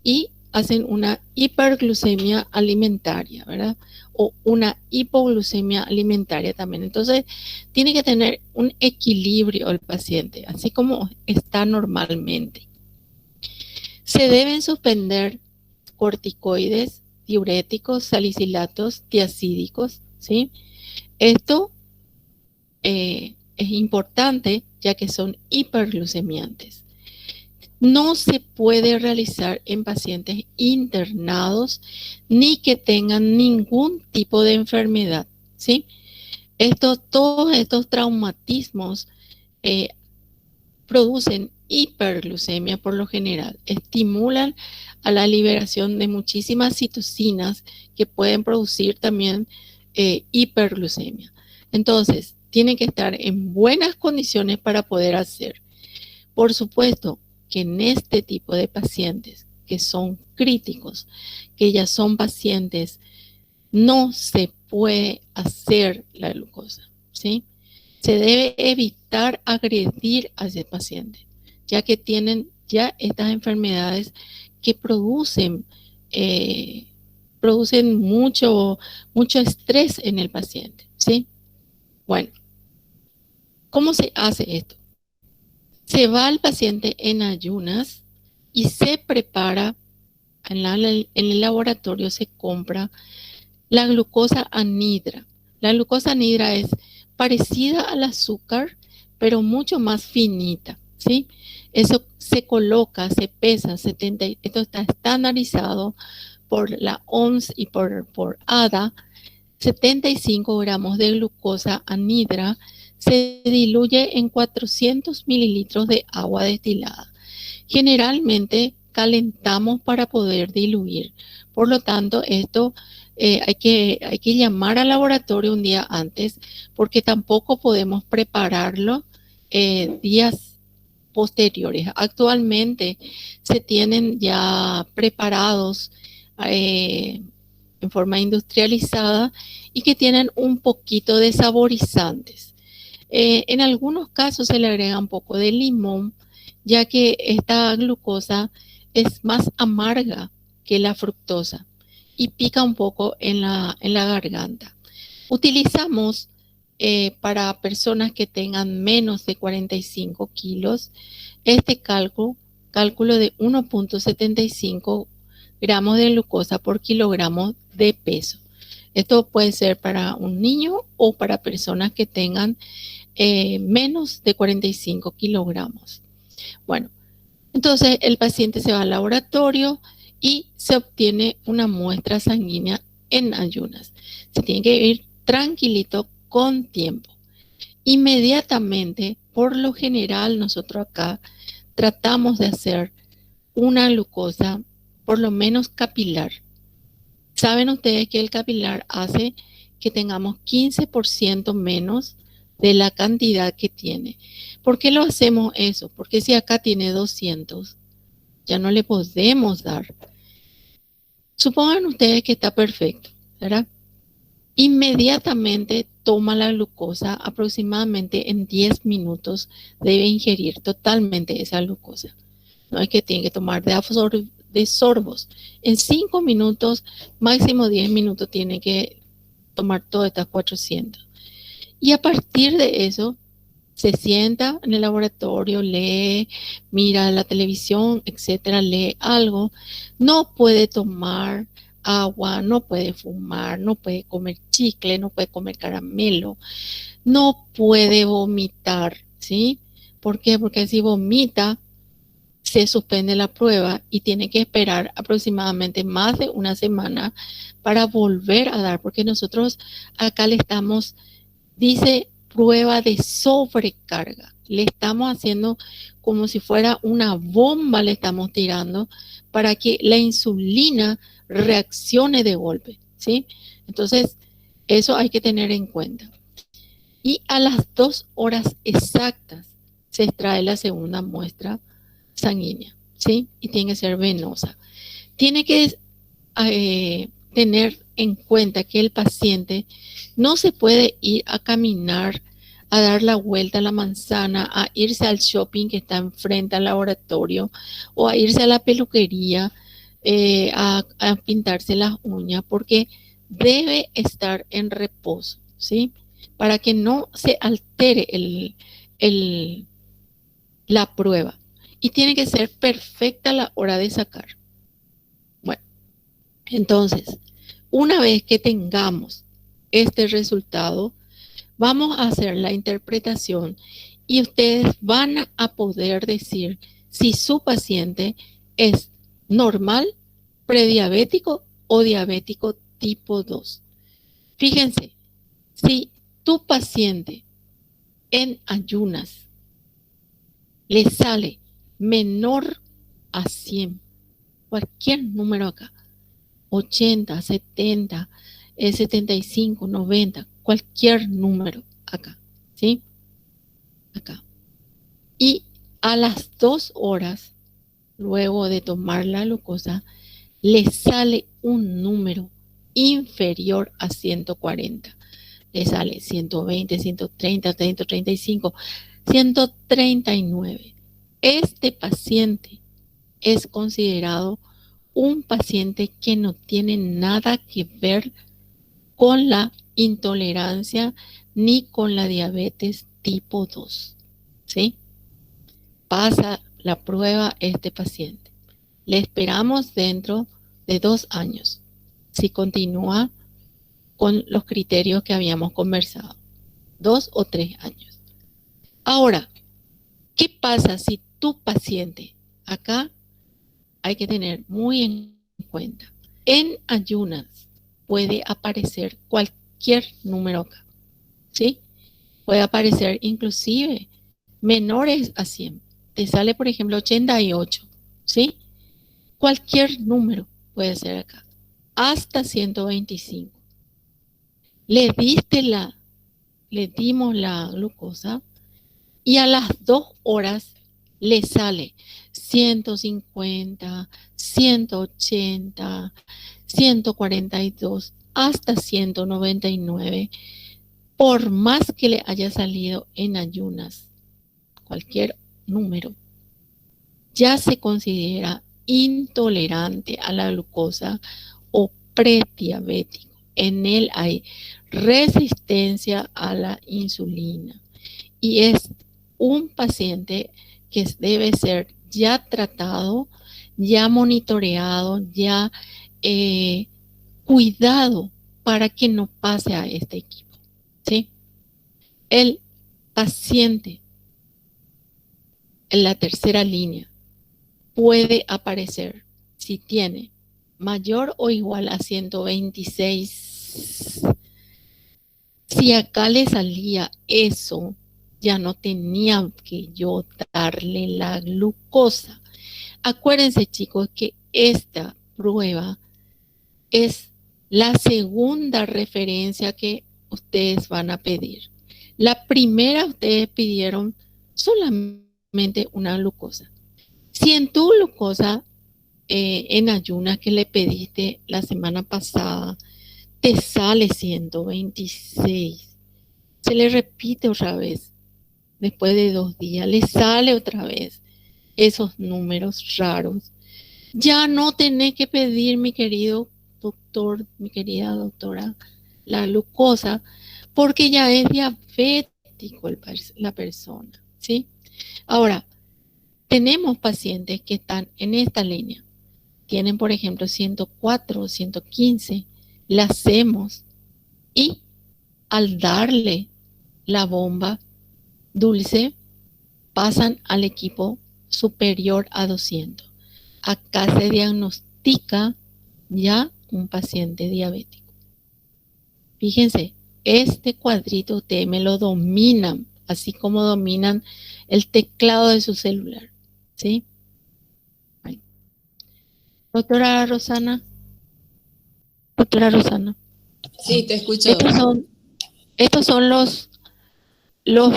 y hacen una hiperglucemia alimentaria, ¿verdad? O una hipoglucemia alimentaria también. Entonces, tiene que tener un equilibrio el paciente, así como está normalmente. Se deben suspender corticoides, diuréticos, salicilatos, tiacídicos, ¿sí? Esto es importante ya que son hiperglucemiantes. No se puede realizar en pacientes internados ni que tengan ningún tipo de enfermedad, ¿sí? Todos estos traumatismos producen hiperglucemia por lo general, estimulan a la liberación de muchísimas citocinas que pueden producir también hiperglucemia. Entonces, tienen que estar en buenas condiciones para poder hacer. Por supuesto que en este tipo de pacientes que son críticos, que ya son pacientes, no se puede hacer la glucosa, ¿sí? Se debe evitar agredir a ese paciente, ya que tienen ya estas enfermedades que producen mucho estrés en el paciente, ¿sí? Bueno, ¿cómo se hace esto? Se va al paciente en ayunas y se prepara, en el laboratorio se compra la glucosa anhidra. La glucosa anhidra es parecida al azúcar, pero mucho más finita, ¿sí? Eso se coloca, se pesa, esto está estandarizado por la OMS y por ADA. 75 gramos de glucosa anhidra se diluye en 400 mililitros de agua destilada. Generalmente calentamos para poder diluir. Por lo tanto, esto hay que llamar al laboratorio un día antes, porque tampoco podemos prepararlo días posteriores. Actualmente se tienen ya preparados en forma industrializada y que tienen un poquito de saborizantes. En algunos casos se le agrega un poco de limón, ya que esta glucosa es más amarga que la fructosa y pica un poco en la garganta. Utilizamos para personas que tengan menos de 45 kilos este cálculo de 1.75 gramos de glucosa por kilogramo de peso. Esto puede ser para un niño o para personas que tengan menos de 45 kilogramos. Bueno, entonces el paciente se va al laboratorio y se obtiene una muestra sanguínea en ayunas. Se tiene que ir tranquilito con tiempo. Inmediatamente, por lo general, nosotros acá tratamos de hacer una glucosa por lo menos capilar. Saben ustedes que el capilar hace que tengamos 15% menos de la cantidad que tiene. ¿Por qué lo hacemos eso? Porque si acá tiene 200, ya no le podemos dar. Supongan ustedes que está perfecto, ¿verdad? Inmediatamente toma la glucosa, aproximadamente en 10 minutos debe ingerir totalmente esa glucosa. No es que tiene que tomar de sorbos. En 5 minutos, máximo 10 minutos, tiene que tomar todas estas 400. Y a partir de eso, se sienta en el laboratorio, lee, mira la televisión, etcétera, lee algo. No puede tomar agua, no puede fumar, no puede comer chicle, no puede comer caramelo, no puede vomitar, ¿sí? ¿Por qué? Porque si vomita, se suspende la prueba y tiene que esperar aproximadamente más de una semana para volver a dar, porque nosotros acá le estamos, dice prueba de sobrecarga, le estamos haciendo como si fuera una bomba, le estamos tirando para que la insulina reaccione de golpe, ¿sí? Entonces, eso hay que tener en cuenta. Y a las 2 horas exactas se extrae la segunda muestra sanguínea, ¿sí? Y tiene que ser venosa. Tiene que tener en cuenta que el paciente no se puede ir a caminar, a dar la vuelta a la manzana, a irse al shopping que está enfrente al laboratorio o a irse a la peluquería a pintarse las uñas, porque debe estar en reposo, ¿sí? Para que no se altere la prueba. Y tiene que ser perfecta a la hora de sacar. Bueno, entonces, una vez que tengamos este resultado, vamos a hacer la interpretación y ustedes van a poder decir si su paciente es normal, prediabético o diabético tipo 2. Fíjense, si tu paciente en ayunas le sale menor a 100, cualquier número acá, 80, 70, 75, 90, cualquier número acá, ¿sí? Acá. Y a las 2 horas, luego de tomar la glucosa, le sale un número inferior a 140. Le sale 120, 130, 135, 139. Este paciente es considerado un paciente que no tiene nada que ver con la intolerancia ni con la diabetes tipo 2, ¿sí? Pasa la prueba este paciente. Le esperamos dentro de 2 años, si continúa con los criterios que habíamos conversado, 2 o 3 años. Ahora, ¿qué pasa si tu paciente, acá hay que tener muy en cuenta, en ayunas puede aparecer cualquier número acá, ¿sí? Puede aparecer inclusive menores a 100. Te sale, por ejemplo, 88, ¿sí? Cualquier número puede ser acá, hasta 125. Le dimos la glucosa y a las 2 horas le sale 150, 180, 142, hasta 199, por más que le haya salido en ayunas, cualquier número, ya se considera intolerante a la glucosa o prediabético. En él hay resistencia a la insulina y es un paciente que debe ser ya tratado, ya monitoreado, ya cuidado para que no pase a este equipo, ¿sí? El paciente en la tercera línea puede aparecer si tiene mayor o igual a 126. Si acá le salía eso, ya no tenía que yo darle la glucosa. Acuérdense, chicos, que esta prueba es la segunda referencia que ustedes van a pedir. La primera, ustedes pidieron solamente una glucosa. Si en tu glucosa en ayunas que le pediste la semana pasada te sale 126, se le repite otra vez, después de 2 días, le sale otra vez esos números raros, ya no tenés que pedir, mi querido doctor, mi querida doctora, la glucosa, porque ya es diabético la persona, ¿sí? Ahora, tenemos pacientes que están en esta línea, tienen por ejemplo 104 o 115, la hacemos y al darle la bomba dulce pasan al equipo superior a 200. Acá se diagnostica ya un paciente diabético. Fíjense, este cuadrito ustedes me lo dominan, así como dominan el teclado de su celular, ¿sí? Ahí. Doctora Rosana. Doctora Rosana. Sí, te escucho. Estos son los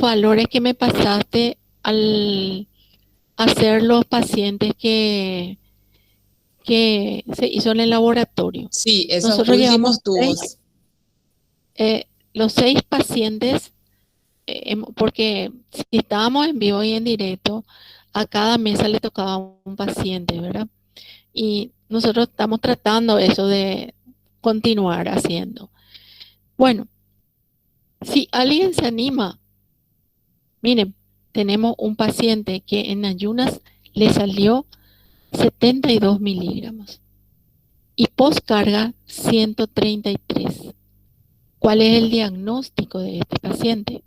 valores que me pasaste al hacer los pacientes que se hizo en el laboratorio. Sí, esos Nosotros últimos tubos. Los 6 pacientes, porque si estábamos en vivo y en directo, a cada mesa le tocaba un paciente, ¿verdad? Y nosotros estamos tratando eso de continuar haciendo. Bueno, si alguien se anima, miren, tenemos un paciente que en ayunas le salió 72 miligramos y postcarga 133. ¿Cuál es el diagnóstico de este paciente?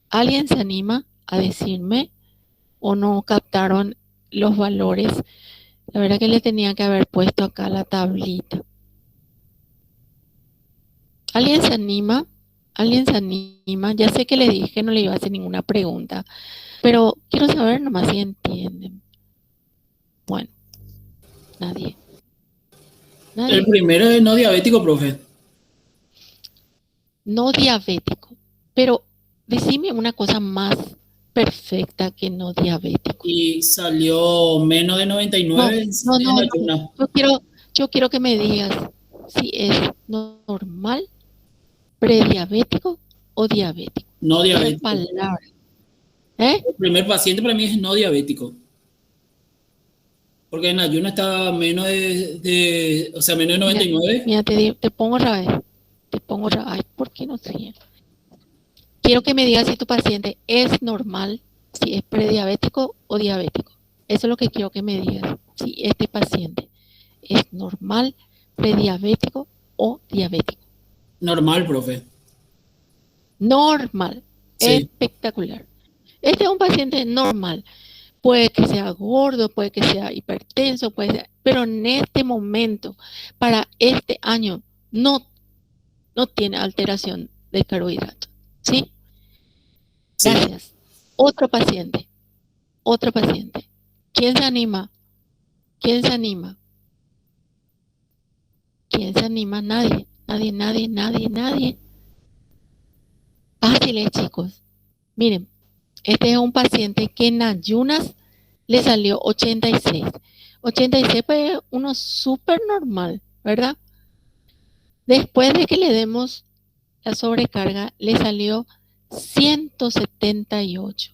¿Alguien se anima a decirme o no captaron los valores? La verdad que le tenía que haber puesto acá la tablita. ¿Alguien se anima? ¿Alguien se anima? Ya sé que le dije que no le iba a hacer ninguna pregunta, pero quiero saber nomás si entienden. Bueno, nadie. El primero es no diabético, profe. No diabético, pero decime una cosa más perfecta que no diabético. Y salió menos de 99 No. Yo quiero que me digas si es normal, prediabético o diabético. No diabético. Palabras. El primer paciente para mí es no diabético. Porque en ayuno está menos de menos de 99. Mira, te pongo otra vez. Ay, ¿por qué no sé? Quiero que me digas si tu paciente es normal, si es prediabético o diabético. Eso es lo que quiero que me digas. si este paciente es normal, prediabético o diabético. Normal, profe. Normal, Sí. espectacular. Este es un paciente normal. Puede que sea gordo, puede que sea hipertenso, pero en este momento, para este año, no tiene alteración de carbohidratos. ¿Sí? Sí. Gracias. Otro paciente. ¿Quién se anima? ¿Quién se anima? Nadie. Fáciles, chicos. Miren, este es un paciente que en ayunas le salió 86. 86 pues uno súper normal, ¿verdad? Después de que le demos la sobrecarga, le salió 178.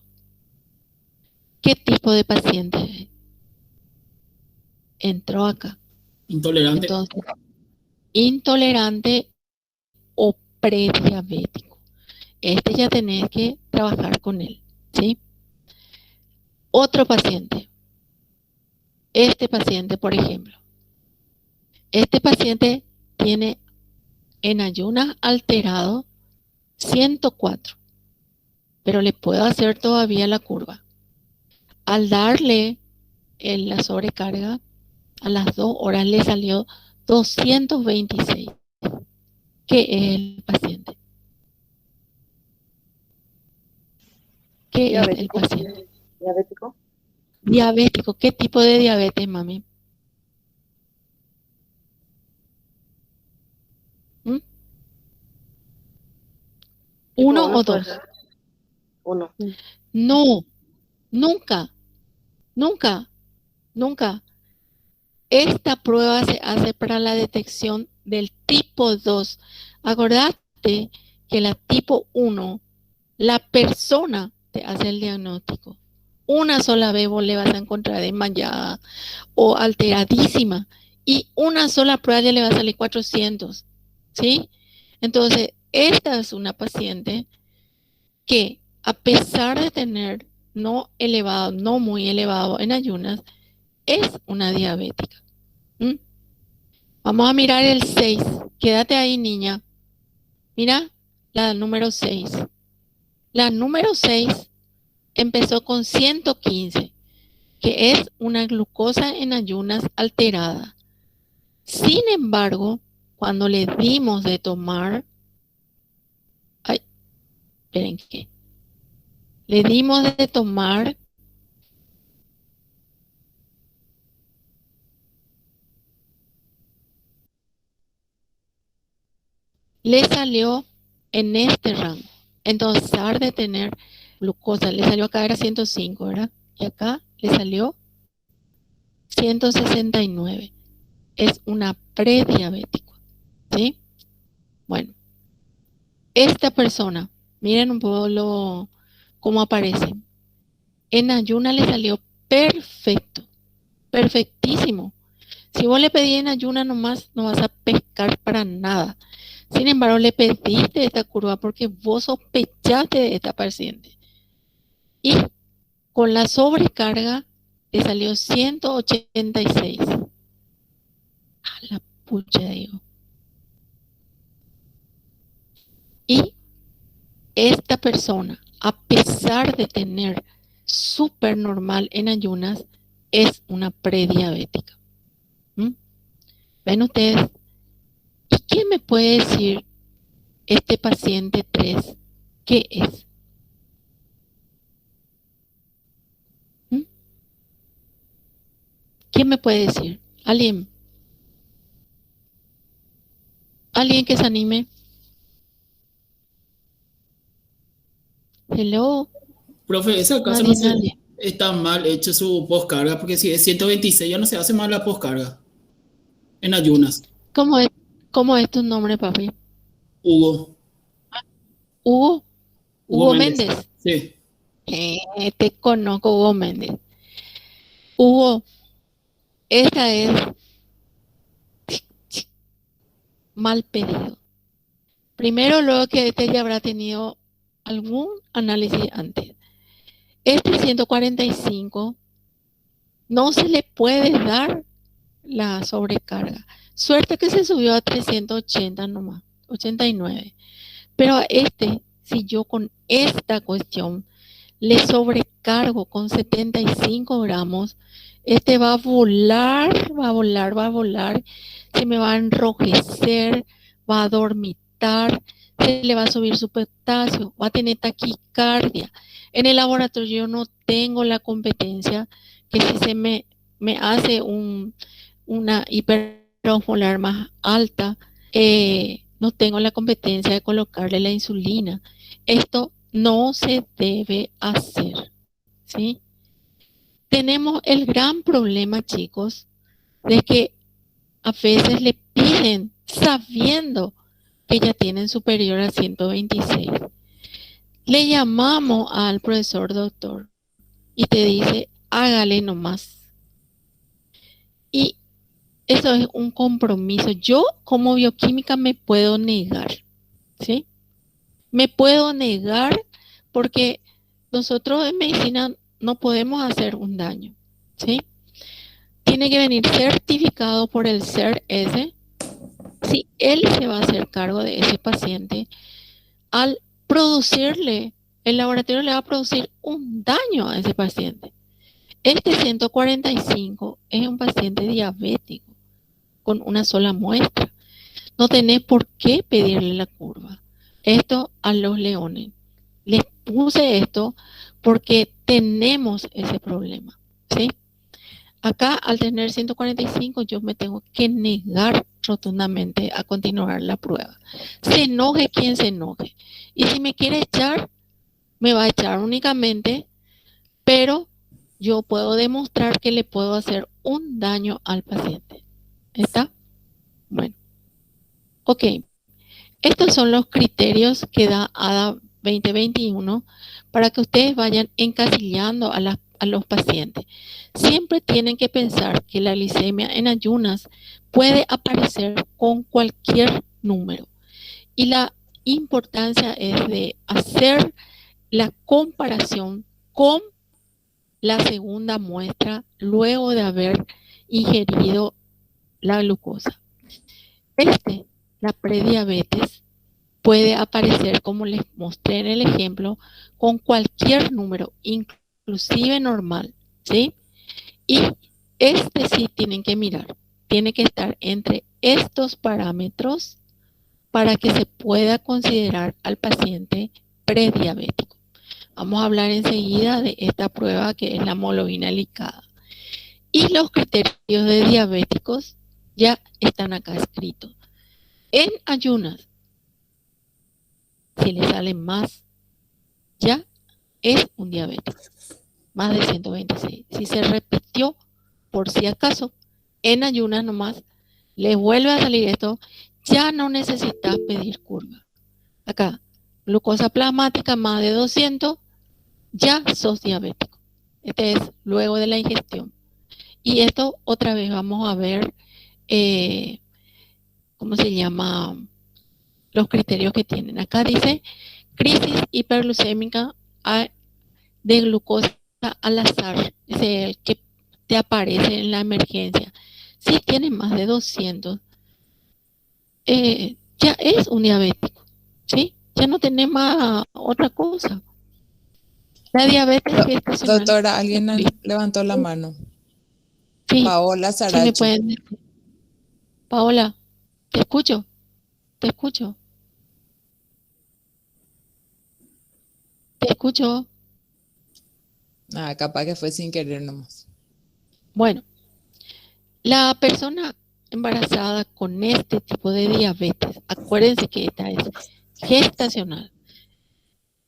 ¿Qué tipo de paciente entró acá? Intolerante. Entonces, intolerante o prediabético. Este ya tenés que trabajar con él, ¿sí? Otro paciente. Este paciente, por ejemplo. Este paciente tiene en ayunas alterado 104, pero le puedo hacer todavía la curva. Al darle la sobrecarga, a las 2 horas le salió 226. ¿Qué es el paciente? ¿Qué es el paciente? Diabético. Diabético. ¿Qué tipo de diabetes, mami? ¿Mm? ¿Uno o dos? Uno. No, nunca. Esta prueba se hace para la detección del tipo 2. Acordate que la tipo 1, la persona te hace el diagnóstico. Una sola vez vos le vas a encontrar desmayada o alteradísima y una sola prueba ya le va a salir 400, ¿sí? Entonces, esta es una paciente que a pesar de tener no muy elevado en ayunas, es una diabética. ¿Mm? Vamos a mirar el 6. Quédate ahí, niña. Mira la número 6. La número 6 empezó con 115, que es una glucosa en ayunas alterada. Sin embargo, cuando le dimos de tomar, esperen que, le dimos de tomar le salió en este rango. Entonces, a de tener glucosa, le salió acá era 105, ¿verdad? Y acá le salió 169. Es una prediabético, ¿sí? Bueno, esta persona, miren un poco cómo aparece. En ayuna le salió perfecto, perfectísimo. Si vos le pedís en ayuna nomás, no vas a pescar para nada. Sin embargo, le pediste esta curva porque vos sospechaste de esta paciente. Y con la sobrecarga le salió 186. A la pucha, digo. Y esta persona, a pesar de tener súper normal en ayunas, es una prediabética. ¿Mm? ¿Ven ustedes? ¿Y quién me puede decir este paciente 3 qué es? ¿Mm? ¿Quién me puede decir? ¿Alguien? ¿Alguien que se anime? Hello. Profe, ese caso no Nadie. está mal hecho su poscarga, porque si es 126 ya no se hace mal la poscarga en ayunas. ¿Cómo es tu nombre, papi? Hugo. Hugo. Hugo Hugo Méndez. Méndez. Sí. Te conozco, Hugo Méndez. Hugo, esta es mal pedido. Primero, luego que este ya habrá tenido algún análisis antes. Este 145 no se le puede dar la sobrecarga. Suerte que se subió a 380 nomás, 89. Pero a si yo con esta cuestión le sobrecargo con 75 gramos, va a volar, va a volar, va a volar, se me va a enrojecer, va a dormitar, se le va a subir su potasio, va a tener taquicardia. En el laboratorio yo no tengo la competencia que si se me hace una hiperosmolar más alta, no tengo la competencia de colocarle la insulina. Esto no se debe hacer, ¿sí? Tenemos el gran problema, chicos, de que a veces le piden sabiendo que ya tienen superior a 126. Le llamamos al profesor doctor y te dice, hágale nomás. Y eso es un compromiso. Yo como bioquímica me puedo negar, ¿sí? Me puedo negar porque nosotros en medicina no podemos hacer un daño, ¿sí? Tiene que venir certificado por el CERS. Si él se va a hacer cargo de ese paciente, al producirle, el laboratorio le va a producir un daño a ese paciente. 145 es un paciente diabético con una sola muestra. No tenés por qué pedirle la curva. Esto a los leones. Les puse esto porque tenemos ese problema, ¿sí? Acá, al tener 145, yo me tengo que negar rotundamente a continuar la prueba. Se enoje quien se enoje. Y si me quiere echar, me va a echar únicamente, pero yo puedo demostrar que le puedo hacer un daño al paciente. ¿Está? Bueno. Ok. Estos son los criterios que da ADA 2021 para que ustedes vayan encasillando a los pacientes. Siempre tienen que pensar que la glicemia en ayunas puede aparecer con cualquier número. Y la importancia es de hacer la comparación con la segunda muestra luego de haber ingerido la glucosa. La prediabetes, puede aparecer, como les mostré en el ejemplo, con cualquier número, inclusive normal, ¿sí? Y sí tienen que mirar, tiene que estar entre estos parámetros para que se pueda considerar al paciente prediabético. Vamos a hablar enseguida de esta prueba que es la hemoglobina glicada. Y los criterios de diabéticos ya están acá escritos. En ayunas, si le salen más, ya es un diabético, más de 126. Si se repitió, por si acaso, en ayunas nomás, le vuelve a salir esto, ya no necesitas pedir curva. Acá, glucosa plasmática más de 200, ya sos diabético. Este es luego de la ingestión. Y esto otra vez vamos a ver, ¿cómo se llama? Los criterios que tienen. Acá dice crisis hiperglucémica de glucosa al azar. Es el que te aparece en la emergencia. Si tiene más de 200, ya es un diabético, ¿sí? Ya no tiene más otra cosa. La diabetes gestacional. Doctora, alguien levantó la mano. Sí, Paola Saracho. ¿sí me pueden decir? Paola, te escucho. Te escucho. Te escucho. Ah, capaz que fue sin querer nomás. Bueno, la persona embarazada con este tipo de diabetes, acuérdense que esta es gestacional,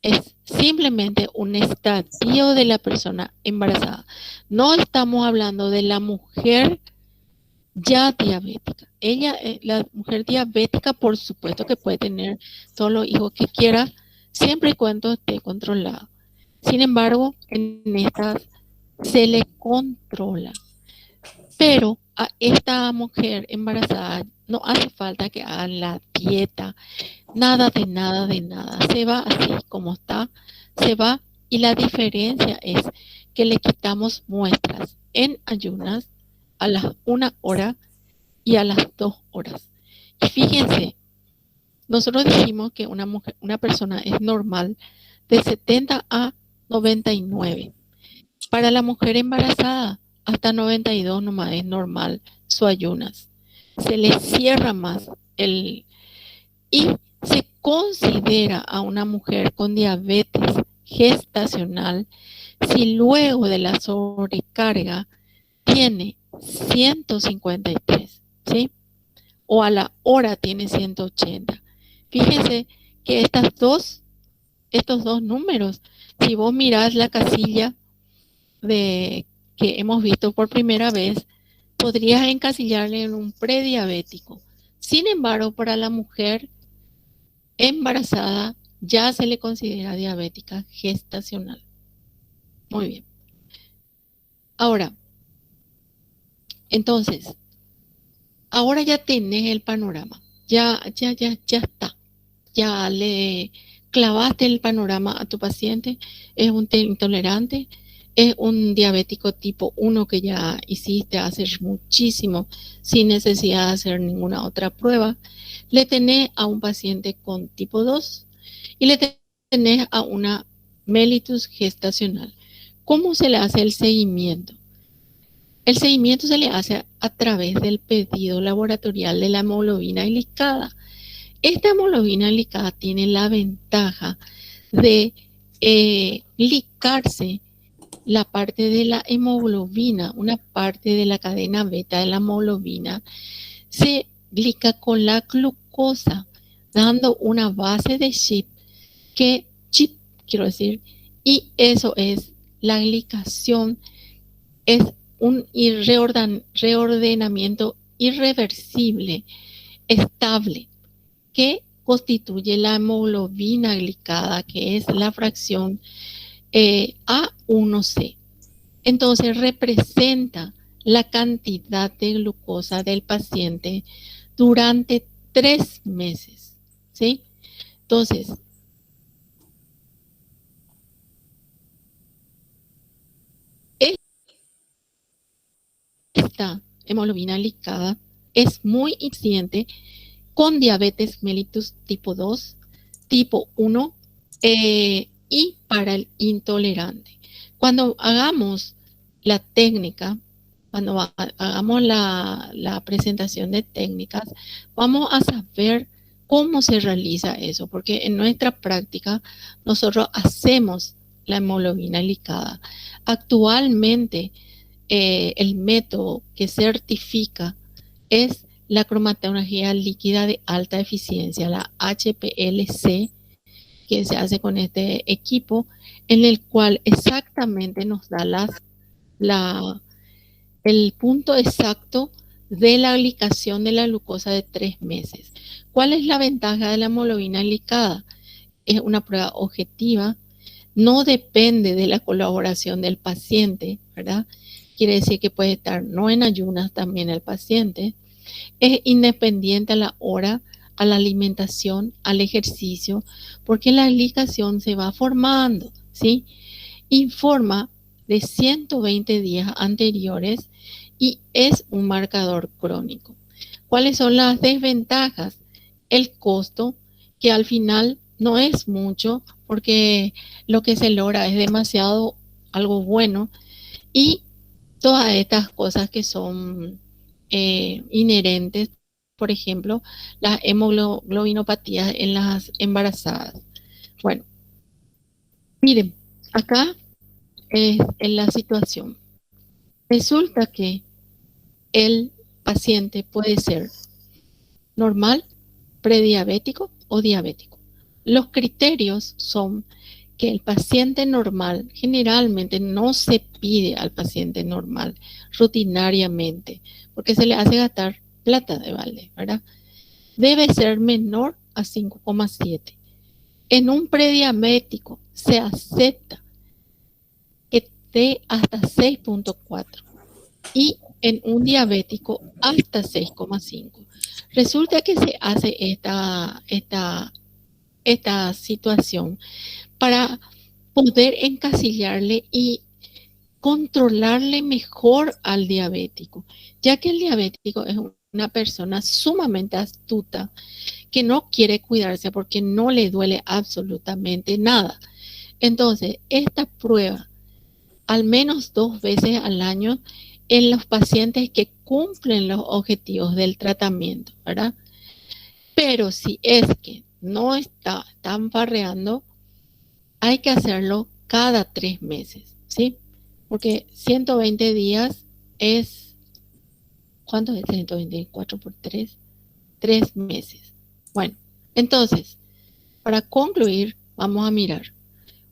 es simplemente un estadio de la persona embarazada. No estamos hablando de la mujer ya diabética. La mujer diabética, por supuesto que puede tener todos los hijos que quiera, siempre y cuando esté controlado. Sin embargo, en estas se le controla. Pero a esta mujer embarazada no hace falta que hagan la dieta, nada de nada de nada. Se va así como está, se va, y la diferencia es que le quitamos muestras. en ayunas a las 1 hora y a las 2 horas. Y fíjense, nosotros dijimos que una persona es normal de 70 a 99. Para la mujer embarazada, hasta 92 nomás es normal su ayunas. Se le cierra más y se considera a una mujer con diabetes gestacional si luego de la sobrecarga tiene 153, ¿sí? O a la hora tiene 180. Fíjense que estos dos números, si vos mirás la casilla que hemos visto por primera vez, podrías encasillarle en un prediabético. Sin embargo, para la mujer embarazada ya se le considera diabética gestacional. Muy bien. Ahora, entonces, ahora ya tenés el panorama. Ya está. Ya le clavaste el panorama a tu paciente. Es un intolerante. Es un diabético tipo 1 que ya hiciste hace muchísimo sin necesidad de hacer ninguna otra prueba. Le tenés a un paciente con tipo 2 y le tenés a una mellitus gestacional. ¿Cómo se le hace el seguimiento? El seguimiento se le hace a través del pedido laboratorial de la hemoglobina glicada. Esta hemoglobina glicada tiene la ventaja de glicarse la parte de la hemoglobina, una parte de la cadena beta de la hemoglobina, se glica con la glucosa, dando una base de chip, y eso es la glicación, es un reordenamiento irreversible, estable, que constituye la hemoglobina glicada, que es la fracción A1C. Entonces representa la cantidad de glucosa del paciente durante 3 meses, ¿sí? Entonces, esta hemoglobina glicada es muy eficiente con diabetes mellitus tipo 2, tipo 1 y para el intolerante. Cuando hagamos la técnica, cuando hagamos la presentación de técnicas, vamos a saber cómo se realiza eso, porque en nuestra práctica nosotros hacemos la hemoglobina glicada. Actualmente, el método que certifica es la cromatografía líquida de alta eficiencia, la HPLC, que se hace con este equipo, en el cual exactamente nos da el punto exacto de la glicación de la glucosa de 3 meses. ¿Cuál es la ventaja de la hemoglobina glicada? Es una prueba objetiva, no depende de la colaboración del paciente, ¿verdad? Quiere decir que puede estar no en ayunas también el paciente. Es independiente a la hora, a la alimentación, al ejercicio, porque la glicación se va formando, ¿sí? Informa de 120 días anteriores y es un marcador crónico. ¿Cuáles son las desventajas? El costo, que al final no es mucho, porque lo que se logra es demasiado algo bueno, y todas estas cosas que son inherentes, por ejemplo, las hemoglobinopatías en las embarazadas. Bueno, miren, acá es en la situación. Resulta que el paciente puede ser normal, prediabético o diabético. Los criterios son que el paciente normal, generalmente no se pide al paciente normal rutinariamente, porque se le hace gastar plata de balde, ¿verdad? Debe ser menor a 5,7. En un prediabético se acepta que esté hasta 6,4 y en un diabético hasta 6,5. Resulta que se hace esta situación para poder encasillarle y controlarle mejor al diabético, ya que el diabético es una persona sumamente astuta que no quiere cuidarse porque no le duele absolutamente nada. Entonces, esta prueba al menos 2 veces al año en los pacientes que cumplen los objetivos del tratamiento, ¿verdad? Pero si es que no están farreando, hay que hacerlo cada 3 meses, ¿sí? Porque 120 días es, ¿cuánto es 124 por 3? 3 meses. Bueno, entonces, para concluir, vamos a mirar.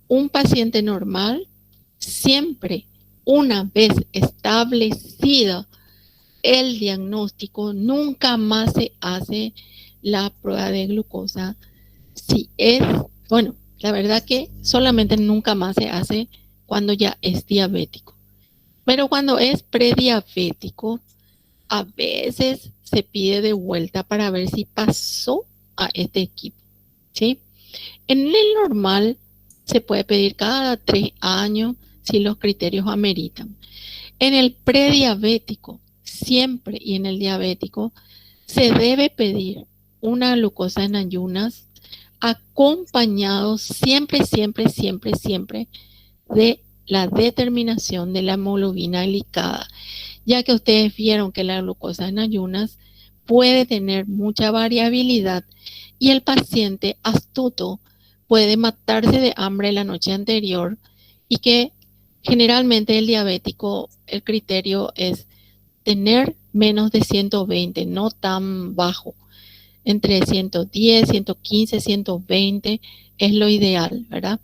Un paciente normal, siempre una vez establecido el diagnóstico, nunca más se hace la prueba de glucosa. Si es, bueno, la verdad que solamente nunca más se hace cuando ya es diabético. Pero cuando es prediabético, a veces se pide de vuelta para ver si pasó a este equipo, ¿sí? En el normal se puede pedir cada 3 años si los criterios ameritan. En el prediabético, siempre, y en el diabético, se debe pedir una glucosa en ayunas acompañado siempre de la determinación de la hemoglobina glicada, ya que ustedes vieron que la glucosa en ayunas puede tener mucha variabilidad y el paciente astuto puede matarse de hambre la noche anterior y que generalmente el diabético, el criterio es tener menos de 120, no tan bajo. Entre 110, 115, 120 es lo ideal, ¿verdad?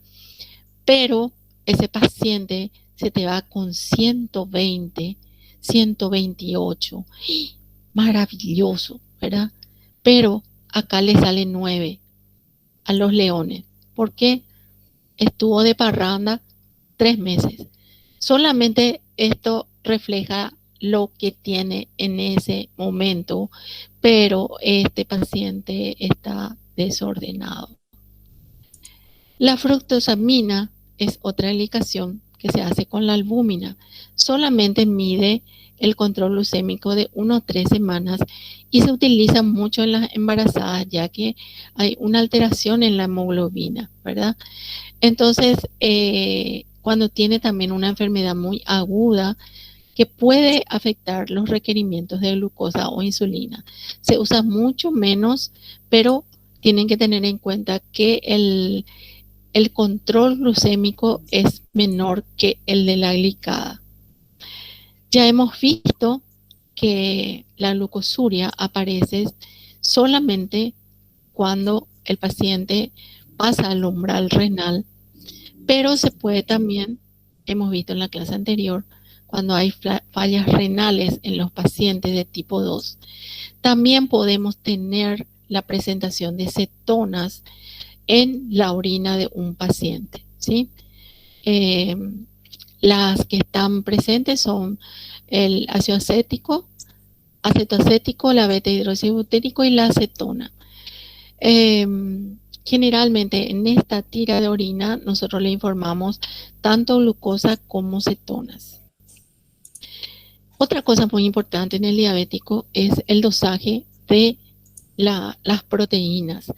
Pero ese paciente se te va con 120, 128. Maravilloso, ¿verdad? Pero acá le sale 9 a los leones. ¿Por qué? Estuvo de parranda 3 meses. Solamente esto refleja lo que tiene en ese momento, pero este paciente está desordenado. La fructosamina es otra indicación que se hace con la albúmina. Solamente mide el control glucémico de 1 o 3 semanas y se utiliza mucho en las embarazadas, ya que hay una alteración en la hemoglobina, ¿verdad? Entonces, cuando tiene también una enfermedad muy aguda que puede afectar los requerimientos de glucosa o insulina, se usa mucho menos, pero tienen que tener en cuenta que el control glucémico es menor que el de la glicada. Ya hemos visto que la glucosuria aparece solamente cuando el paciente pasa al umbral renal, pero se puede también, hemos visto en la clase anterior, cuando hay fallas renales en los pacientes de tipo 2. También podemos tener la presentación de cetonas en la orina de un paciente, ¿sí? Las que están presentes son el ácido acético, acetoacético, la beta-hidroxibutírico y la acetona. Generalmente en esta tira de orina nosotros le informamos tanto glucosa como cetonas. Otra cosa muy importante en el diabético es el dosaje de las proteínas,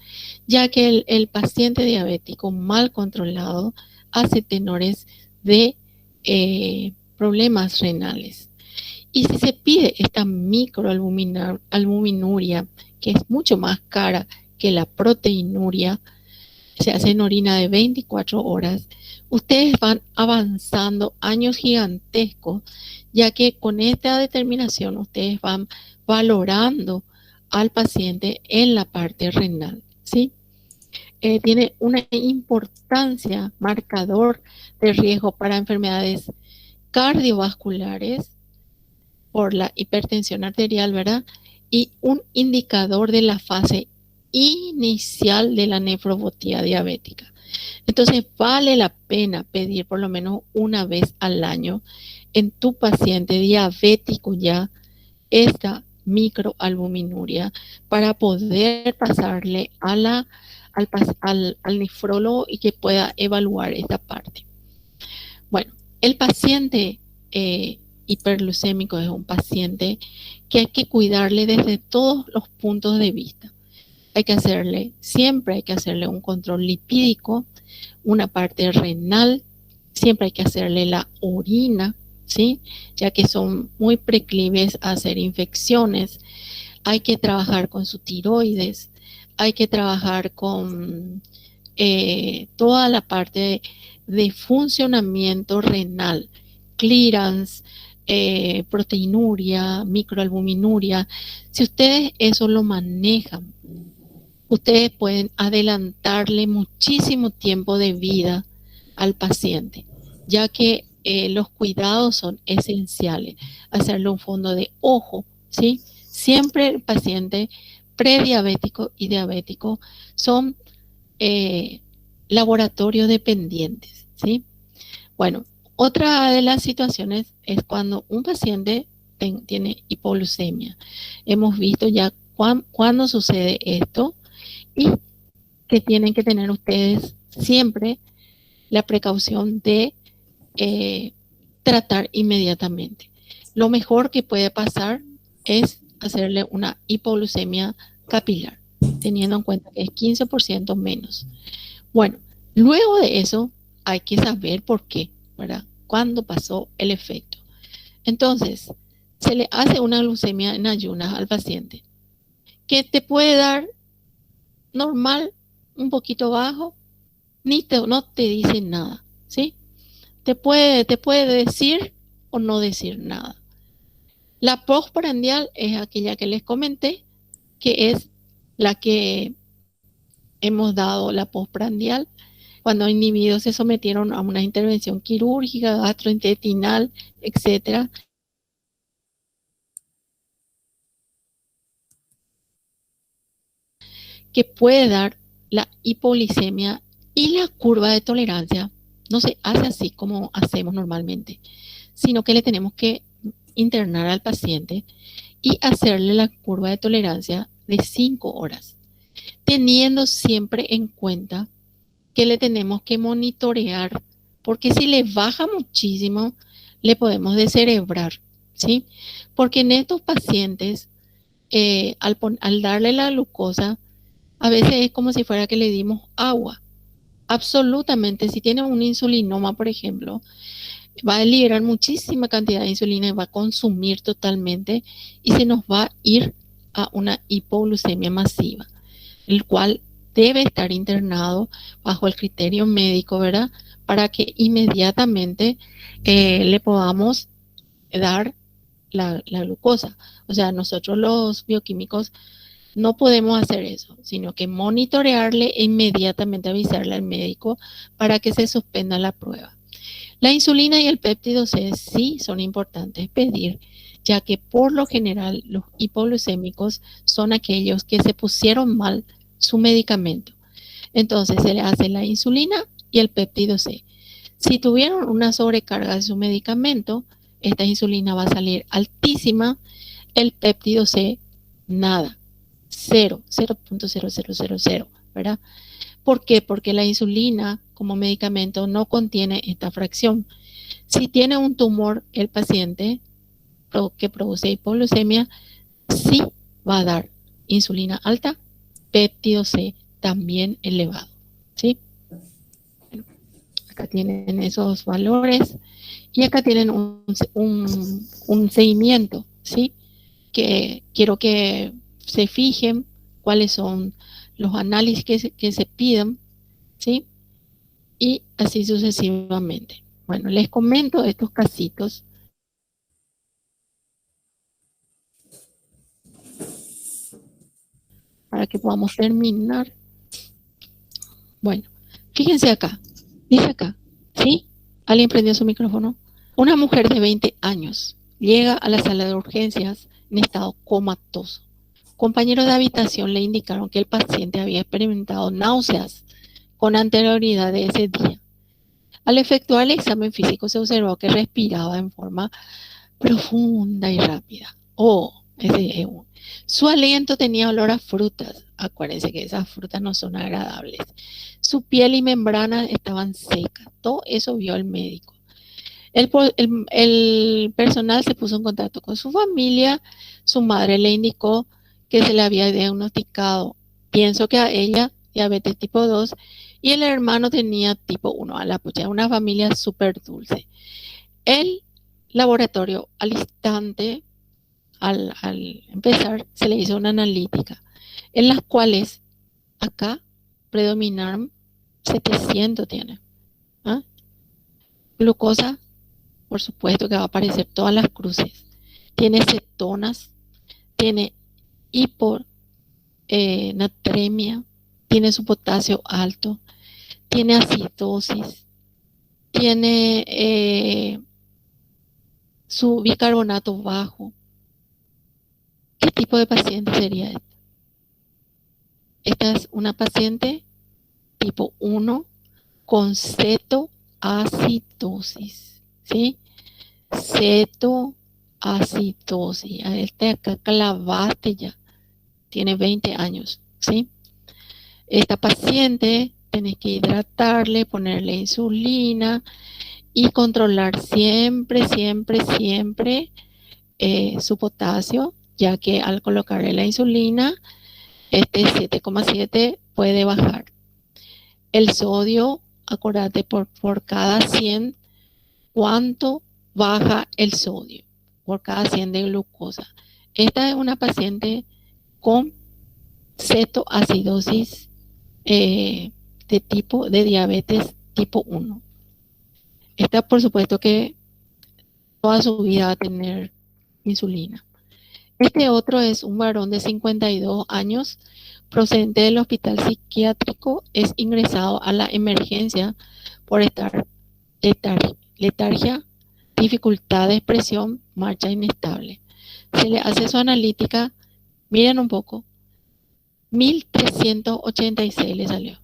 ya que el paciente diabético mal controlado hace tenores de problemas renales. Y si se pide esta microalbuminuria, que es mucho más cara que la proteinuria, se hace en orina de 24 horas, ustedes van avanzando años gigantescos, ya que con esta determinación ustedes van valorando al paciente en la parte renal, ¿sí? Tiene una importancia marcador de riesgo para enfermedades cardiovasculares por la hipertensión arterial, ¿verdad? Y un indicador de la fase inicial de la nefropatía diabética. Entonces vale la pena pedir por lo menos una vez al año en tu paciente diabético ya esta microalbuminuria para poder pasarle a al nefrólogo y que pueda evaluar esta parte. Bueno, el paciente hiperglucémico, es un paciente que hay que cuidarle desde todos los puntos de vista. Siempre hay que hacerle un control lipídico, una parte renal, siempre hay que hacerle la orina, ¿sí? Ya que son muy proclives a hacer infecciones. Hay que trabajar con su tiroides, hay que trabajar con toda la parte de funcionamiento renal, clearance, proteinuria, microalbuminuria. Si ustedes eso lo manejan, ustedes pueden adelantarle muchísimo tiempo de vida al paciente, ya que los cuidados son esenciales. Hacerle un fondo de ojo, ¿sí? Siempre el paciente prediabético y diabético son laboratorio dependientes, ¿sí? Bueno, otra de las situaciones es cuando un paciente tiene hipoglucemia. Hemos visto ya cuándo sucede esto y que tienen que tener ustedes siempre la precaución de tratar inmediatamente. Lo mejor que puede pasar es hacerle una hipoglucemia capilar, teniendo en cuenta que es 15% menos. Bueno, luego de eso hay que saber por qué, ¿verdad? ¿Cuándo pasó el efecto? Entonces, se le hace una glucemia en ayunas al paciente, que te puede dar normal, un poquito bajo, no te dice nada, ¿sí? Te puede decir o no decir nada. La postprandial es aquella que les comenté, que es la que hemos dado, la postprandial, cuando individuos se sometieron a una intervención quirúrgica, gastrointestinal, etcétera, que puede dar la hipoglicemia y la curva de tolerancia. No se hace así como hacemos normalmente, sino que le tenemos que internar al paciente y hacerle la curva de tolerancia de 5 horas, teniendo siempre en cuenta que le tenemos que monitorear, porque si le baja muchísimo, le podemos descerebrar, ¿sí? Porque en estos pacientes, al darle la glucosa, a veces es como si fuera que le dimos agua. Absolutamente, si tiene un insulinoma, por ejemplo, va a liberar muchísima cantidad de insulina y va a consumir totalmente y se nos va a ir a una hipoglucemia masiva, el cual debe estar internado bajo el criterio médico, ¿verdad? Para que inmediatamente le podamos dar la glucosa. O sea, nosotros los bioquímicos no podemos hacer eso, sino que monitorearle e inmediatamente avisarle al médico para que se suspenda la prueba. La insulina y el péptido C sí son importantes pedir, ya que por lo general los hipoglucémicos son aquellos que se pusieron mal su medicamento. Entonces se le hace la insulina y el péptido C. Si tuvieron una sobrecarga de su medicamento, esta insulina va a salir altísima, el péptido C nada, 0.0000, ¿verdad? ¿Por qué? Porque la insulina como medicamento no contiene esta fracción. Si tiene un tumor el paciente que produce hipoglucemia, sí va a dar insulina alta, péptido C también elevado, ¿sí? Bueno, acá tienen esos valores y acá tienen un seguimiento, ¿sí? Que quiero que se fijen cuáles son los análisis que se pidan, ¿sí? Y así sucesivamente. Bueno, les comento estos casitos para que podamos terminar. Bueno, fíjense acá, dice acá, ¿sí? ¿Alguien prendió su micrófono? Una mujer de 20 años llega a la sala de urgencias en estado comatoso. Compañeros de habitación le indicaron que el paciente había experimentado náuseas con anterioridad de ese día. Al efectuar el examen físico se observó que respiraba en forma profunda y rápida. Su aliento tenía olor a frutas. Acuérdense que esas frutas no son agradables. Su piel y membranas estaban secas. Todo eso vio el médico. El personal se puso en contacto con su familia. Su madre le indicó que se le había diagnosticado, pienso que a ella, diabetes tipo 2, y el hermano tenía tipo 1. A la pucha, una familia súper dulce. El laboratorio, al instante, al empezar, se le hizo una analítica, en las cuales acá predominaron 700 tiene. ¿Ah? Glucosa, por supuesto que va a aparecer todas las cruces. Tiene cetonas, tiene hiponatremia, tiene su potasio alto, tiene acidosis, tiene su bicarbonato bajo. ¿Qué tipo de paciente sería esta? Esta es una paciente tipo 1 con cetoacidosis, ¿sí? Cetoacidosis. A este acá clavaste ya. Tiene 20 años, ¿sí? Esta paciente tenés que hidratarle, ponerle insulina y controlar siempre, siempre, siempre su potasio, ya que al colocarle la insulina, este 7,7 puede bajar. El sodio, acordate por cada 100, ¿cuánto baja el sodio? Por cada 100 de glucosa. Esta es una paciente con cetoacidosis de diabetes tipo 1. Esta, por supuesto que toda su vida va a tener insulina. Este otro es un varón de 52 años, procedente del hospital psiquiátrico, es ingresado a la emergencia por estar letargia, dificultad de expresión, marcha inestable. Se le hace su analítica, miren un poco, 1386 le salió.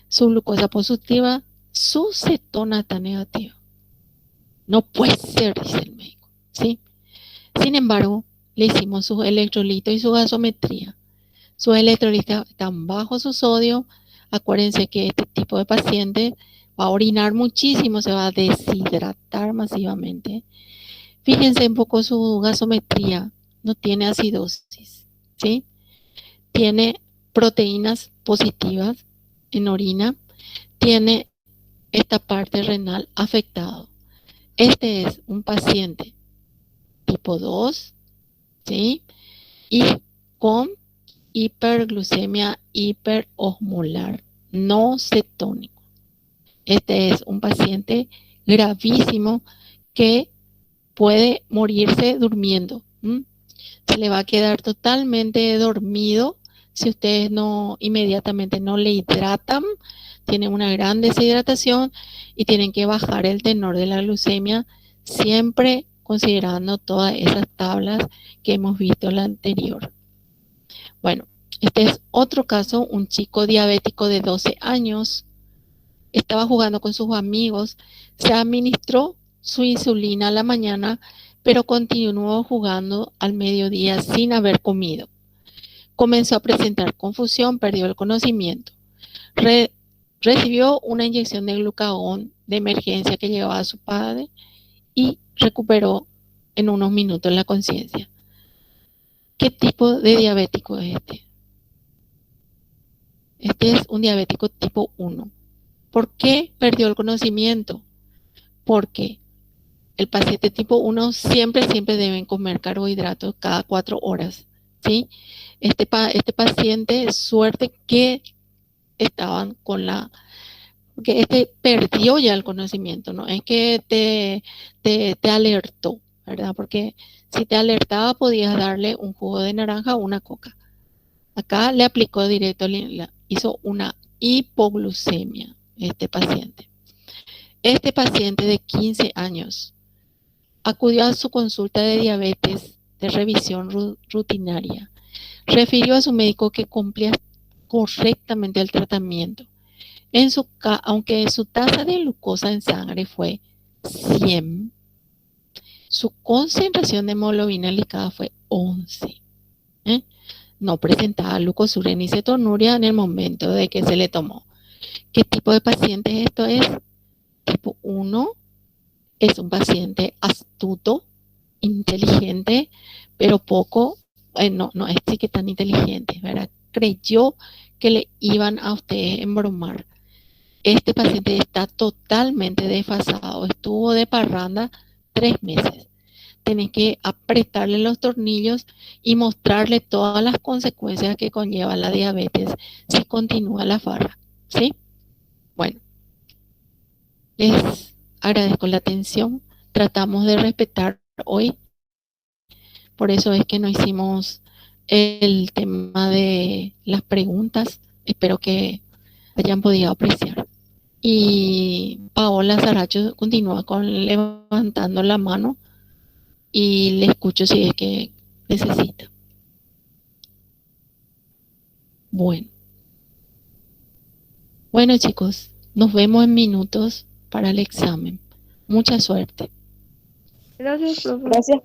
Su glucosa positiva, su cetona está negativa. No puede ser, dice el médico, ¿sí? Sin embargo, le hicimos sus electrolitos y su gasometría. Sus electrolitos están bajo su sodio. Acuérdense que este tipo de paciente va a orinar muchísimo, se va a deshidratar masivamente. Fíjense un poco su gasometría, no tiene acidosis, ¿sí? Tiene proteínas positivas en orina, tiene esta parte renal afectada. Este es un paciente tipo 2, ¿sí? Y con hiperglucemia hiperosmolar, no cetónico. Este es un paciente gravísimo que puede morirse durmiendo. Se le va a quedar totalmente dormido si ustedes no inmediatamente no le hidratan. Tienen una gran deshidratación y tienen que bajar el tenor de la glucemia, siempre considerando todas esas tablas que hemos visto en la anterior. Bueno, este es otro caso, un chico diabético de 12 años, estaba jugando con sus amigos, se administró su insulina a la mañana, pero continuó jugando al mediodía sin haber comido. Comenzó a presentar confusión, perdió el conocimiento. Recibió una inyección de glucagón de emergencia que llevaba a su padre y recuperó en unos minutos la conciencia. ¿Qué tipo de diabético es este? Este es un diabético tipo 1. ¿Por qué perdió el conocimiento? Porque el paciente tipo 1 siempre deben comer carbohidratos cada 4 horas, ¿sí? Este paciente, suerte que estaban con porque este perdió ya el conocimiento, no es que te alertó, ¿verdad? Porque si te alertaba podías darle un jugo de naranja o una coca. Acá le aplicó directo, hizo una hipoglucemia este paciente. Este paciente de 15 años acudió a su consulta de diabetes de revisión rutinaria. Refirió a su médico que cumplía correctamente el tratamiento. Aunque su tasa de glucosa en sangre fue 100, su concentración de hemoglobina glicada fue 11. No presentaba glucosura ni cetonuria en el momento de que se le tomó. ¿Qué tipo de paciente esto es? Tipo 1 es un paciente astuto, inteligente, pero poco, no es sí que tan inteligente, ¿verdad? Creyó que le iban a ustedes embromar. Este paciente está totalmente desfasado, estuvo de parranda 3 meses. Tenés que apretarle los tornillos y mostrarle todas las consecuencias que conlleva la diabetes si continúa la farra, ¿sí? Bueno, les agradezco la atención. Tratamos de respetar hoy, por eso es que no hicimos el tema de las preguntas. Espero que hayan podido apreciar. Y Paola Saracho continúa con levantando la mano y le escucho si es que necesita. Bueno chicos, nos vemos en minutos para el examen. Mucha suerte. Gracias, profe. Gracias.